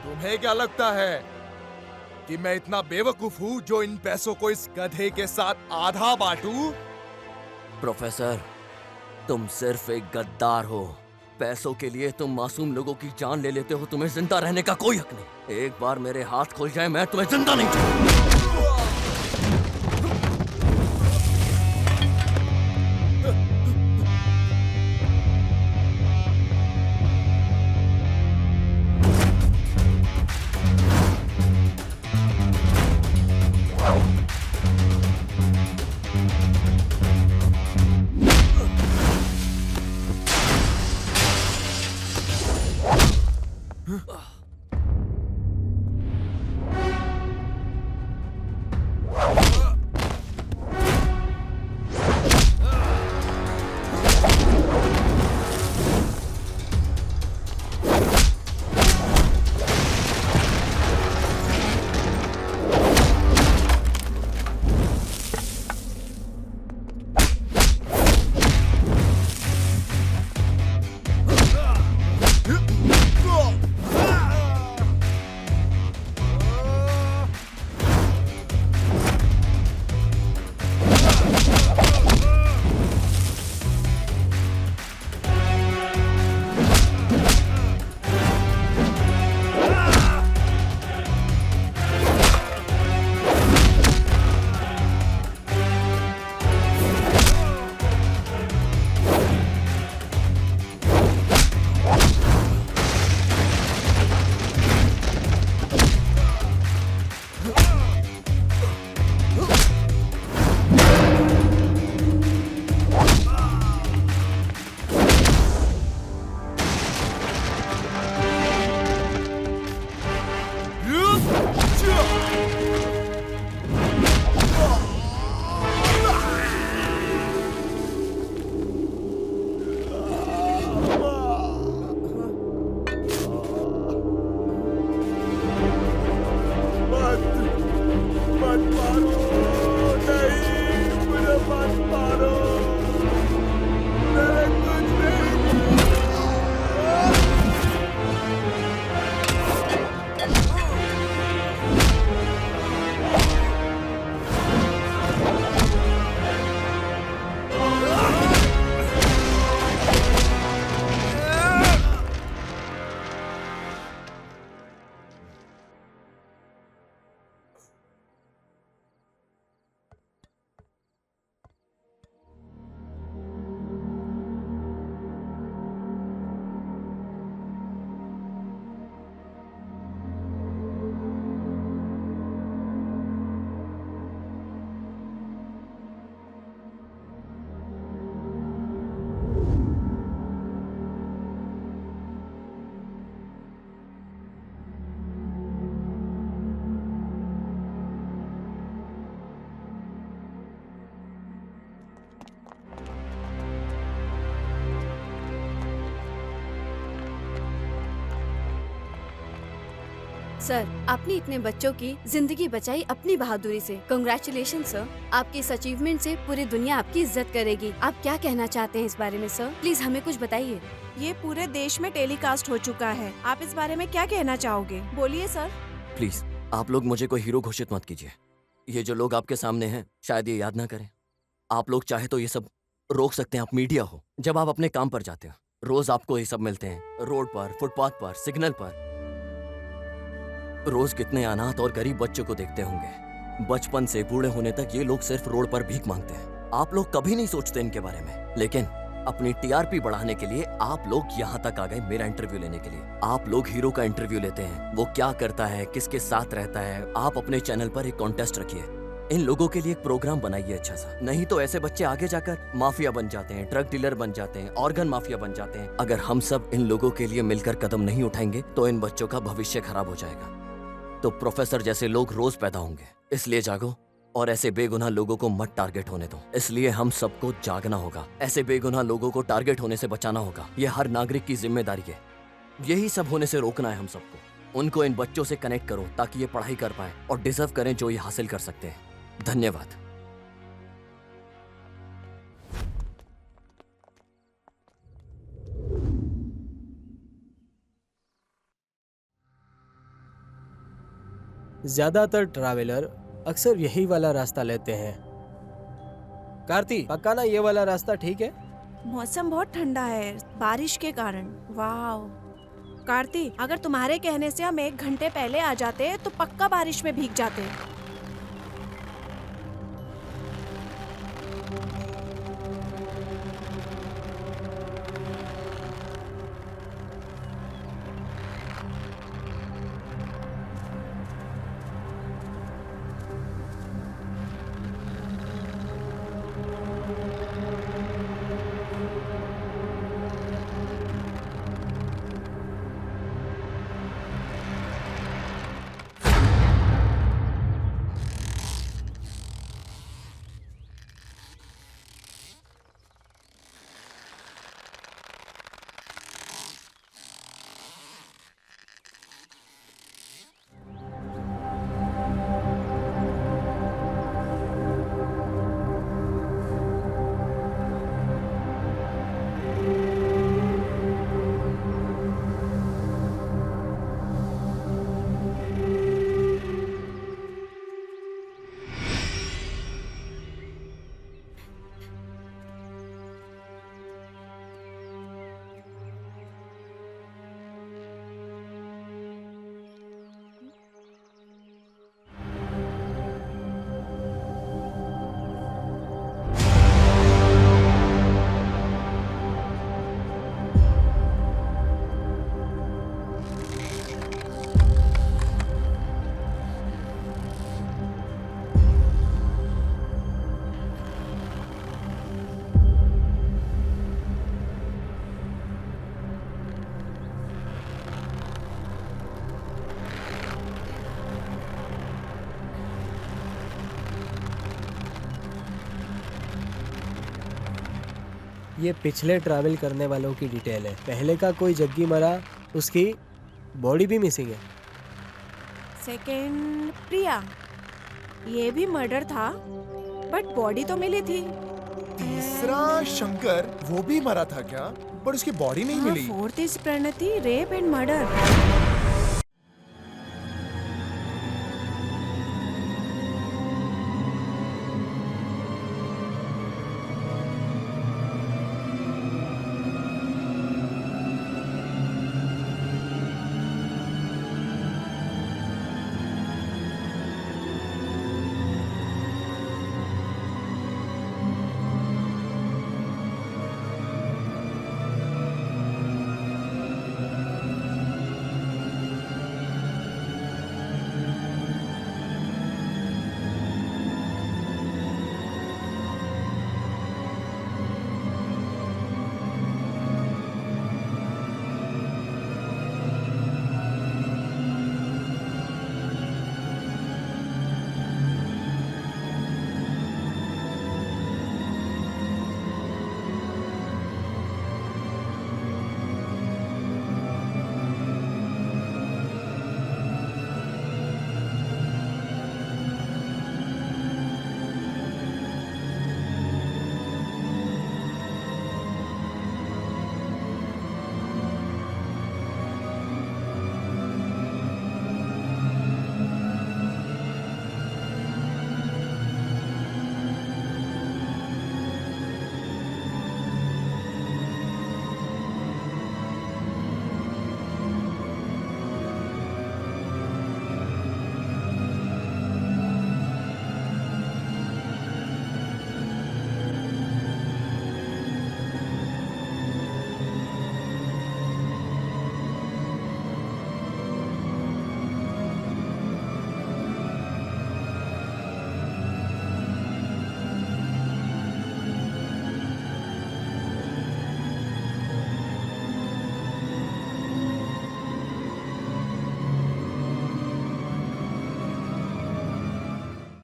तुम्हें क्या लगता है कि मैं इतना बेवकूफ हूँ जो इन पैसों को इस गधे के साथ आधा बांटूं? प्रोफेसर, तुम सिर्फ एक गद्दार हो। पैसों के लिए तुम मासूम लोगों की जान ले लेते हो। तुम्हें जिंदा रहने का कोई हक नहीं। एक बार मेरे हाथ खुल जाए, मैं तुम्हें जिंदा नहीं छोड़ूंगा। सर, आपने इतने बच्चों की जिंदगी बचाई अपनी बहादुरी से। Congratulation sir. आपकी इस अचीवमेंट से पूरी दुनिया आपकी इज्जत करेगी। आप क्या कहना चाहते हैं इस बारे में सर? प्लीज हमें कुछ बताइए। ये पूरे देश में टेलीकास्ट हो चुका है। आप इस बारे में क्या कहना चाहोगे? बोलिए सर। प्लीज आप लोग मुझे कोई हीरो घोषित मत कीजिए। ये जो लोग आपके सामने हैं शायद ये याद ना करें। आप लोग चाहे तो ये सब रोक सकते हैं। आप मीडिया हो, जब आप अपने काम पर जाते हो रोज आपको ये सब मिलते हैं, रोड पर, फुटपाथ पर, सिग्नल पर। रोज कितने अनाथ और गरीब बच्चों को देखते होंगे। बचपन से बूढ़े होने तक ये लोग सिर्फ रोड पर भीख मांगते हैं। आप लोग कभी नहीं सोचते इनके बारे में, लेकिन अपनी टीआरपी बढ़ाने के लिए आप लोग यहाँ तक आ गए मेरा इंटरव्यू लेने के लिए। आप लोग हीरो का इंटरव्यू लेते हैं, वो क्या करता है, किसके साथ रहता है। आप अपने चैनल पर एक कॉन्टेस्ट रखिए, इन लोगों के लिए एक प्रोग्राम बनाइए अच्छा सा। नहीं तो ऐसे बच्चे आगे जाकर माफिया बन जाते हैं, ड्रग डीलर बन जाते हैं, ऑर्गन माफिया बन जाते हैं। अगर हम सब इन लोगों के लिए मिलकर कदम नहीं उठाएंगे तो इन बच्चों का भविष्य खराब हो जाएगा। तो प्रोफेसर जैसे लोग रोज पैदा होंगे, इसलिए जागो और ऐसे बेगुनाह लोगों को मत टारगेट होने दो। इसलिए हम सबको जागना होगा, ऐसे बेगुनाह लोगों को टारगेट होने से बचाना होगा। ये हर नागरिक की जिम्मेदारी है। यही सब होने से रोकना है हम सबको। उनको इन बच्चों से कनेक्ट करो ताकि ये पढ़ाई कर पाए और डिजर्व करें जो ये हासिल कर सकते हैं। धन्यवाद। ज्यादातर ट्रैवलर अक्सर यही वाला रास्ता लेते हैं। कार्ती, पक्का ना ये वाला रास्ता ठीक है? मौसम बहुत ठंडा है बारिश के कारण। वाह कार्ती, अगर तुम्हारे कहने से हम 1 घंटे पहले आ जाते तो पक्का बारिश में भीग जाते। ये पिछले ट्रैवल करने वालों की डिटेल है। पहले का कोई जग्गी मरा, उसकी बॉडी भी मिसिंग है। सेकंड प्रिया, ये भी मर्डर था बट बॉडी तो मिली थी। तीसरा शंकर, वो भी मरा था क्या? पर उसकी बॉडी नहीं मिली। Fourth is Pranati, rape and murder.